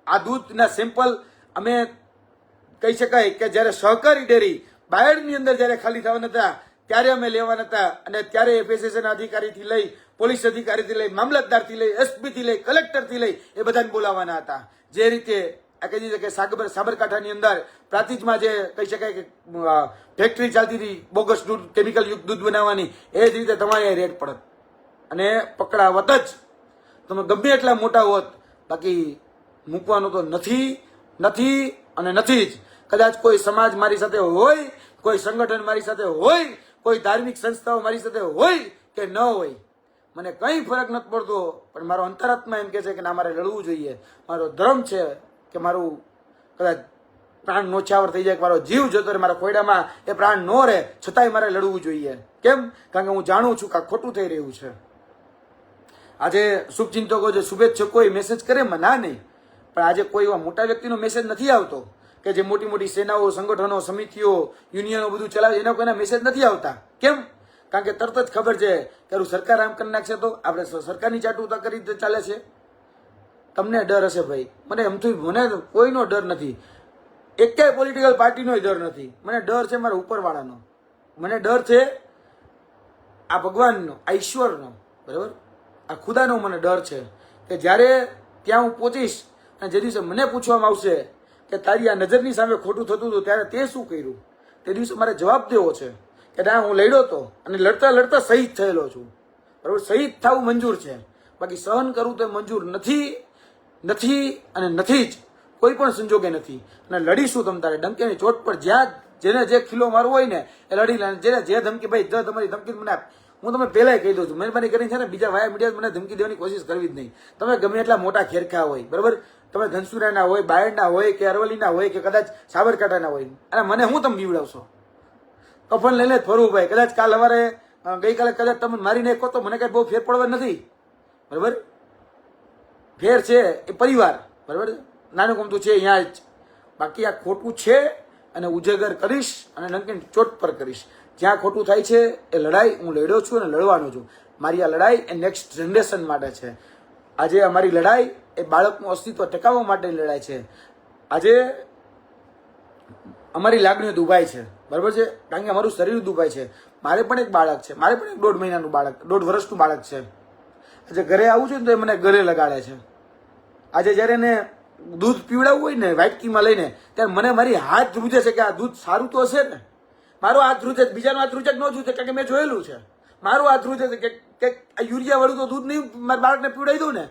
[SPEAKER 1] આ દૂધના સેમ્પલ અમે કહી શકાય કે જ્યારે સહકારી ડેરી બાયડની અંદર જ્યારે ખાલી થવાના હતા ત્યારે અમે લેવાના હતા. અને ત્યારે એફએસએસના અધિકારીથી લઈ, પોલીસ અધિકારીથી લઈ, મામલતદારથી લઈ, એસપીથી લઈ, કલેક્ટરથી લઈ એ બધાને બોલાવવાના હતા. જે રીતે આ કહી દીધું કે સાબરકાંઠાની અંદર પ્રાંતિજમાં જે કહી શકાય કે ફેક્ટરી ચાલતી હતી બોગસ દૂધ, કેમિકલ યુક્ત દૂધ બનાવવાની, એ જ રીતે તમારે રેડ પડત અને પકડાવત જ. તમે ગમે એટલા મોટા હોત, બાકી મૂકવાનું તો નથી અને નથી જ. કદાચ કોઈ સમાજ મારી સાથે હોય, કોઈ સંગઠન મારી સાથે હોય, કોઈ ધાર્મિક સંસ્થાઓ મારી સાથે હોય કે ન હોય, મને કંઈ ફરક નથી પડતો. પણ મારો અંતરાત્મા એમ કહે છે કે ના, મારે લડવું જોઈએ. મારો ધર્મ છે કે મારું કદાચ પ્રાણ નોછાવર થઈ જાય, કે મારો જીવ જતો રહે, મારા ખોયડામાં એ પ્રાણ ન રહે, છતાંય મારે લડવું જોઈએ. કેમ? કારણ કે હું જાણું છું કે આ ખોટું થઈ રહ્યું છે. આજે શુભચિંતકો જે શુભેચ્છકો મેસેજ કરે ના નહીં, પણ આજે કોઈ એવા મોટા વ્યક્તિનો મેસેજ નથી આવતો કે જે મોટી મોટી સેનાઓ, સંગઠનો, સમિતિઓ, યુનિયનો બધું ચલાવે, એના કોઈના મેસેજ નથી આવતા. કેમ? કારણ કે તરત જ ખબર છે કે સરકાર આમ કરી નાખશે તો આપણે સરકારની ચાટુતા કરી રીતે ચાલે છે. તમને ડર હશે ભાઈ, મને કોઈનો ડર નથી, એકેય પોલિટિકલ પાર્ટીનો ડર નથી. મને ડર છે મારા ઉપરવાળાનો, મને ડર છે આ ભગવાનનો, આ ઈશ્વરનો, બરાબર, આ ખુદાનો મને ડર છે કે જ્યારે ત્યાં હું પહોંચીશ અને જે દિવસે મને પૂછવામાં આવશે કે તારી આ નજરની સામે ખોટું થતું હતું ત્યારે તે શું કર્યું, તે દિવસે મારે જવાબ દેવો છે કે ના, હું લડ્યો હતો અને લડતા લડતા શહીદ થયેલો છું. બરાબર, શહીદ થવું મંજૂર છે, બાકી સહન કરવું તો મંજૂર નથી અને નથી જ, કોઈ પણ સંજોગે નથી. અને લડીશું તમ તારે ડંકેની ચોટ પર, જ્યાં જેને જે ખીલો મારવો હોય ને એ લડી લે. જેને જે ધમકી, ભાઈ તમારી ધમકી મને આપ, હું તમને પહેલાં કહી દઉં છું, મહેરબાની કરીને છે ને બીજા વાયા મીડિયા મને ધમકી દેવાની કોશિશ કરવી જ નહીં. તમે ગમે એટલા મોટા ખેરખા હોય, બરાબર, તમે ધનસુરાના હોય, બાયડના હોય કે અરવલ્લીના હોય કે કદાચ સાબરકાંઠાના હોય, અને મને હું તમે બીવડાવશો? કફન લઈને જ ફરવું ભાઈ. કદાચ કાલ સવારે ગઈકાલે કદાચ તમે મારી નાખો તો મને કઈ બહુ ફેર પડવા નથી, બરાબર. ફેર છે એ પરિવાર, બરાબર, નાનું ગમતું છે અહીંયા જ. બાકી આ ખોટું છે અને ઉજાગર કરીશ અને નંકીન ચોટ પર કરીશ. જ્યાં ખોટું થાય છે એ લડાઈ હું લડ્યો છું અને લડવાનો છું. મારી આ લડાઈ એ નેક્સ્ટ જનરેશન માટે છે. આજે અમારી લડાઈ એ બાળકનું અસ્તિત્વ ટકાવવા માટેની લડાઈ છે. આજે અમારી લાગણીઓ દુભાય છે, બરાબર છે, કારણ કે અમારું શરીર દુભાય છે. મારે પણ એક બાળક છે, મારે પણ એક 1.5 મહિનાનું બાળક, 1.5 વર્ષનું બાળક છે. આજે ઘરે આવું છું ને તો એ મને ઘરે લગાડે છે. આજે જ્યારે એને દૂધ પીવડાવવું હોય ને વાટકીમાં લઈને, ત્યારે મને મારી હાથ ધ્રુજે છે કે આ દૂધ સારું તો હશે ને. મારો હાથ ધ્રુજે, બીજાનો હાથ ધ્રુજે ન ધ્રુજે, કારણ કે મેં જોયેલું છે. મારો હાથ ધ્રુજે છે કે આ યુરિયા વાળું તો દૂધ નહીં મારા બાળકને પીવડાવી દઉં ને.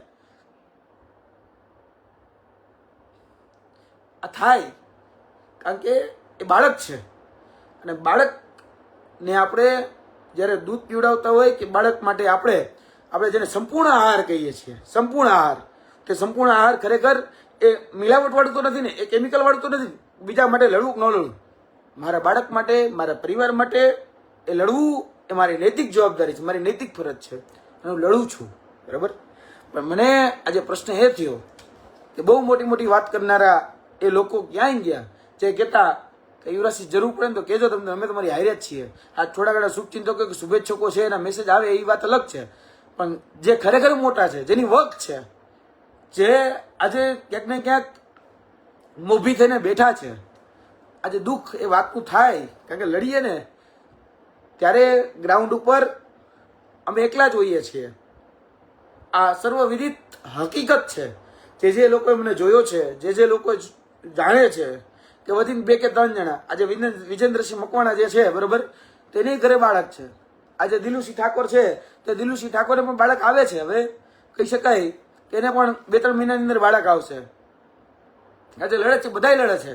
[SPEAKER 1] આ થાય કારણ કે એ બાળક છે, અને બાળકને આપણે જ્યારે દૂધ પીવડાવતા હોય કે બાળક માટે આપણે જેને સંપૂર્ણ આહાર કહીએ છીએ, સંપૂર્ણ આહાર, તે સંપૂર્ણ આહાર ખરેખર એ મિલાવટ વાળું તો નથી ને, એ કેમિકલ વાળું તો નથી. બીજા માટે લડવું કે ન લડવું, મારા બાળક માટે, મારા પરિવાર માટે એ લડવું એ મારી નૈતિક જવાબદારી છે, મારી નૈતિક ફરજ છે, અને હું લડું છું, બરાબર. પણ મને આજે પ્રશ્ન એ થયો કે બહુ મોટી મોટી વાત કરનારા એ લોકો ક્યાંય ગયા જે કહેતા કે યુવરાજસિંહ જરૂર પડે ને તો કહેજો, તમને અમે તમારી હારે જ છીએ. આ થોડા ઘણા શુભચિંતકો કે શુભેચ્છકો છે એના મેસેજ આવે એ વાત અલગ છે, પણ જે ખરેખર મોટા છે, જેની વર્ક છે, જે આજે ક્યાંક ને ક્યાંક મોભી થઈને બેઠા છે, આજે દુઃખ એ વાતનું થાય. કારણ કે લડીએ ને ત્યારે ગ્રાઉન્ડ ઉપર અમે એકલા જ હોઈએ છીએ. આ સર્વવિદિત હકીકત છે. જે લોકોએ મને જોયો છે, જે લોકો જાણે છે કે વધીને 2 કે 3 જણા, આજે વિજેન્દ્રસિંહ મકવાણા જે છે, બરોબર, તેની ઘરે બાળક છે. આજે દિલુસિંહ ઠાકોર છે, તે દિલુસિંહ ઠાકોરે પણ બાળક આવે છે. હવે કહી શકાય કે એને પણ 2-3 મહિનાની અંદર બાળક આવશે. આજે લડે છે, બધાય લડે છે.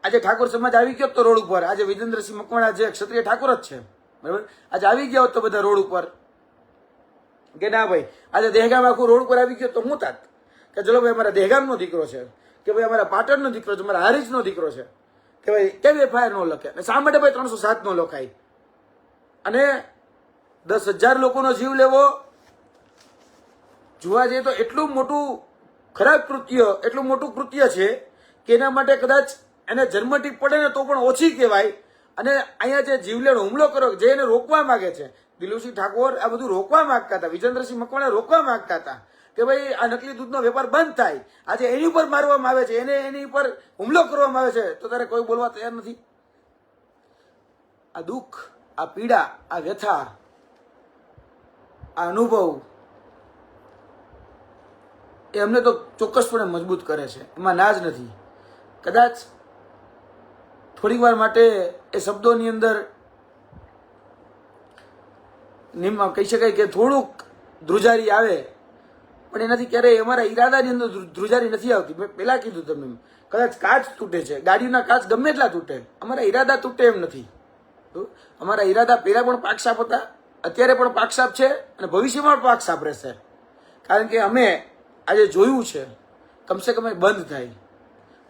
[SPEAKER 1] આજે ઠાકોર સમાજ આવી ગયો તો રોડ ઉપર, આજે વિજેન્દ્રસિંહ મકવાણા જે ક્ષત્રિય ઠાકોર જ છે, બરાબર, આજે આવી ગયા હોત તો બધા રોડ ઉપર કે ના ભાઈ, આજે દહેગામ આખું રોડ ઉપર આવી ગયો તો હું થાત કે ચલો ભાઈ અમારા દહેગામનો દીકરો છે, કે ભાઈ અમારા પાટણનો દીકરો છે, અમારા હારીજનો દીકરો છે, કે ભાઈ કેમ FIR નો લખે, શા માટે ભાઈ 307 નો લખાય, અને 10,000 લોકોનો જીવ લેવો. જોવા જઈએ તો એટલું મોટું ખરાબ કૃત્ય, એટલું મોટું કૃત્ય છે કે એના માટે કદાચ એને જન્મટીપ પડે ને તો પણ ઓછી કહેવાય. અને અહીંયા જે જીવલેણ હુમલો કરો, જે એને રોકવા માંગે છે, દિલુસિંહ ઠાકોર આ બધું રોકવા માંગતા હતા, વિજેન્દ્રસિંહ મકવાણા રોકવા માંગતા હતા કે ભાઈ આ નકલી દૂધનો વેપાર બંધ થાય. આજે એની ઉપર મારવામાં આવે છે, એની ઉપર હુમલો કરવામાં આવે છે, તો તારે કોઈ બોલવા તૈયાર નથી. આ દુઃખ, આ પીડા, આ વ્યથા, આ અનુભવ એ અમને તો ચોક્કસપણે મજબૂત કરે છે, એમાં ના જ નથી. કદાચ થોડીક વાર માટે એ શબ્દોની અંદર કહી શકાય કે થોડુંક ધ્રુજારી આવે, પણ એનાથી ક્યારેય અમારા ઈરાદાની અંદર ધ્રુજારી નથી આવતી. મેં પહેલા કીધું તમને, કદાચ કાચ તૂટે છે, ગાડીના કાચ ગમે એટલા તૂટે, અમારા ઈરાદા તૂટે એમ નથી. અમારા ઈરાદા પહેલા પણ પાકસાપ હતા, અત્યારે પણ પાકસાપ છે, અને ભવિષ્યમાં પણ પાકસાપ રહેશે. કારણ કે અમે આજે જોયું છે, કમસે કમ બંધ થાય.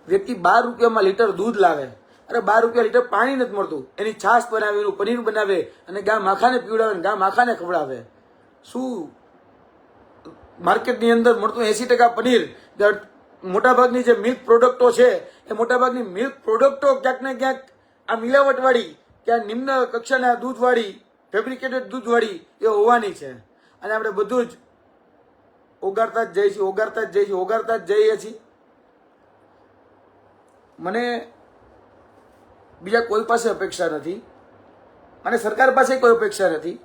[SPEAKER 1] વ્યક્તિ 12 રૂપિયામાં લીટર દૂધ લાવે, અરે 12 રૂપિયા લીટર પાણી નથી મળતું, એની છાશ બનાવે, એનું પનીર બનાવે, અને ગા માખાને પીવડાવે, ગા માખાને ખવડાવે. શું માર્કેટની અંદર મળતું 80% પનીર, મોટાભાગની જે મિલ્ક પ્રોડક્ટો છે એ મોટાભાગની મિલ્ક પ્રોડક્ટો ક્યાંક ને ક્યાંક આ મિલાવટવાળી, ક્યાં નિમ્ન કક્ષાના દૂધવાળી, ફેબ્રિકેટેડ દૂધવાળી એ હોવાની છે. અને આપણે બધું જ ઓગાળતા જ જઈએ છીએ. મને બીજા કોઈ પાસે અપેક્ષા નથી, મને સરકાર પાસે કોઈ અપેક્ષા નથી,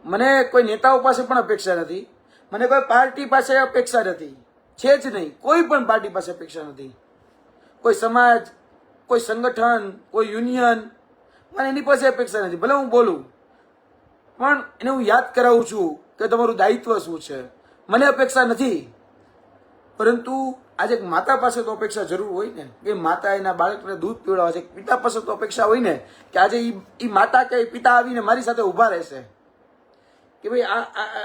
[SPEAKER 1] મને કોઈ નેતાઓ પાસે પણ અપેક્ષા નથી, મને કોઈ પાર્ટી પાસે અપેક્ષા નથી, છે જ નહીં. કોઈ પણ પાર્ટી પાસે અપેક્ષા નથી, કોઈ સમાજ, કોઈ સંગઠન, કોઈ યુનિયન, મને એની પાસે અપેક્ષા નથી. ભલે હું બોલું પણ એને હું યાદ કરાવું છું કે તમારું દાયિત્વ શું છે. મને અપેક્ષા નથી, પરંતુ આજે માતા પાસે તો અપેક્ષા જરૂર હોય ને કે માતા એના બાળકને દૂધ પીવડાવે છે. પિતા પાસે તો અપેક્ષા હોય ને કે આજે એ માતા કે પિતા આવીને મારી સાથે ઊભા રહેશે કે ભાઈ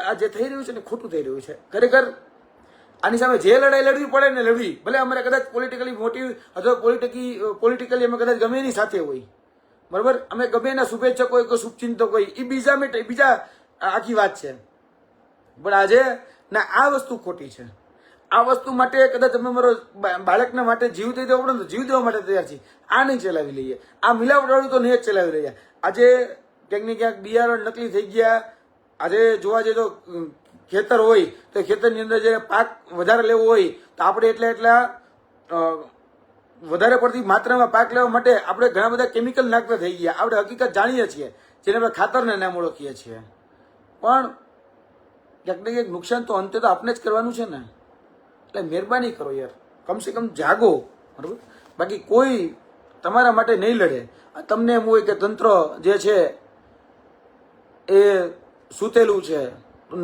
[SPEAKER 1] આ જે થઈ રહ્યું છે ને ખોટું થઈ રહ્યું છે. ખરેખર આની સામે જે લડાઈ લડવી પડે ને લડવી, ભલે અમારે કદાચ પોલિટિકલી મોટી અથવા પોલિટિકલી અમે કદાચ ગમે એની સાથે હોય, બરાબર, અમે ગમે એના શુભેચ્છક હોય, કોઈ શુભચિંતક હોય, એ બીજા આખી વાત છે. પણ આજે ના, આ વસ્તુ ખોટી છે. આ વસ્તુ માટે કદાચ અમે મારો બાળકના માટે જીવ દઈ દેવો પડે તો જીવ દેવા માટે તૈયાર છીએ. આ નહીં ચલાવી લઈએ. આ મિલાવટવાળું તો નહીં જ ચલાવી રહ્યા. આજે ક્યાંક ને ક્યાંક બિયારણ નકલી થઈ ગયા. આજે જોવા જઈએ તો ખેતર હોય તો ખેતરની અંદર જ્યારે પાક વધારે લેવો હોય તો આપણે એટલા વધારે પડતી માત્રામાં પાક લેવા માટે આપણે ઘણા બધા કેમિકલ નાખતા થઈ ગયા. આપણે હકીકત જાણીએ છીએ, જેને આપણે ખાતરને નામ ઓળખીએ છીએ. પણ ક્યાંક ને ક્યાંક નુકસાન તો અંતે તો આપણે જ કરવાનું છે ને. એટલે મહેરબાની કરો યાર, કમસે કમ જાગો, બરાબર. બાકી કોઈ તમારા માટે નહીં લડે. તમને એમ હોય કે તંત્ર જે છે એ સૂતેલું છે,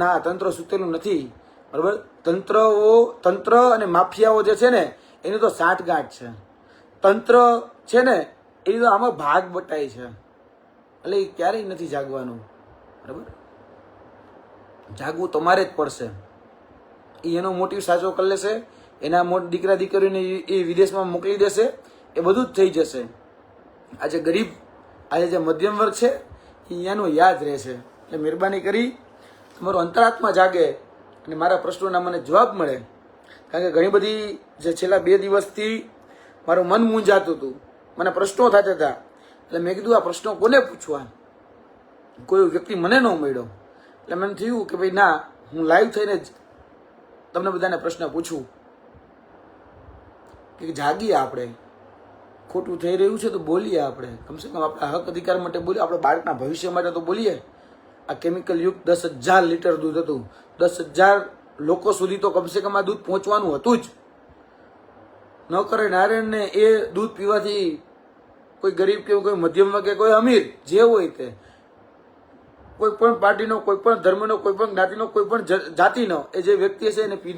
[SPEAKER 1] ના, તંત્ર સૂતેલું નથી, બરાબર. તંત્ર અને માફિયાઓ જે છે ને એની તો સાંઠગાંઠ છે. તંત્ર છે ને એની તો આમાં ભાગ બટાય છે. એટલે એ ક્યારેય નથી જાગવાનું, બરાબર. જાગવું તમારે જ પડશે. એનો મોટિવ સાચો કરી લેશે, એના દીકરા દીકરીઓને એ વિદેશમાં મોકલી દેશે, એ બધું જ થઈ જશે. આજે ગરીબ, આજે જે મધ્યમ વર્ગ છે એ એનું યાદ રહેશે. એટલે મહેરબાની કરી તમારો અંતરાત્મા જાગે અને મારા પ્રશ્નોના મને જવાબ મળે. કારણ કે ઘણી બધી જે છેલ્લા 2 દિવસથી મારું મન મૂંઝાતું હતું, મને પ્રશ્નો થતા હતા. એટલે મેં કીધું આ પ્રશ્નો કોને પૂછવા, કોઈ વ્યક્તિ મને ન મળ્યો. એટલે મને થયું કે ભાઈ ના, હું લાઈવ થઈને જ તમને બધાને પ્રશ્ન પૂછું કે જાગીએ. આપણે ખોટું થઈ રહ્યું છે તો બોલીએ. આપણે કમસે કમ આપણા હક અધિકાર માટે બોલીએ, આપણા બાળકના ભવિષ્ય માટે તો બોલીએ. આ કેમિકલ યુક્ત 10,000 લીટર દૂધ હતું. 10,000 લોકો સુધી તો કમસે કમ આ દૂધ પહોંચવાનું હતું જ. ન કરે નારાયણને એ દૂધ પીવાથી કોઈ ગરીબ કે કોઈ મધ્યમ વર્ગ કે કોઈ અમીર જે હોય તે, કોઈ પણ પાર્ટીનો, કોઈ પણ ધર્મનો, કોઈ પણ જ્ઞાતિનો, કોઈ પણ જાતિનો એ જે વ્યક્તિ હશે એને પી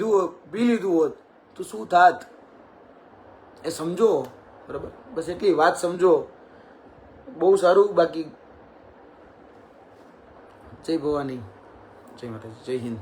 [SPEAKER 1] લીધું હોત તો શું થાત એ સમજો, બરાબર. બસ એટલી વાત સમજો, બહુ સારું. બાકી જય ભવાની, જય માતાજી, જય હિન્દ.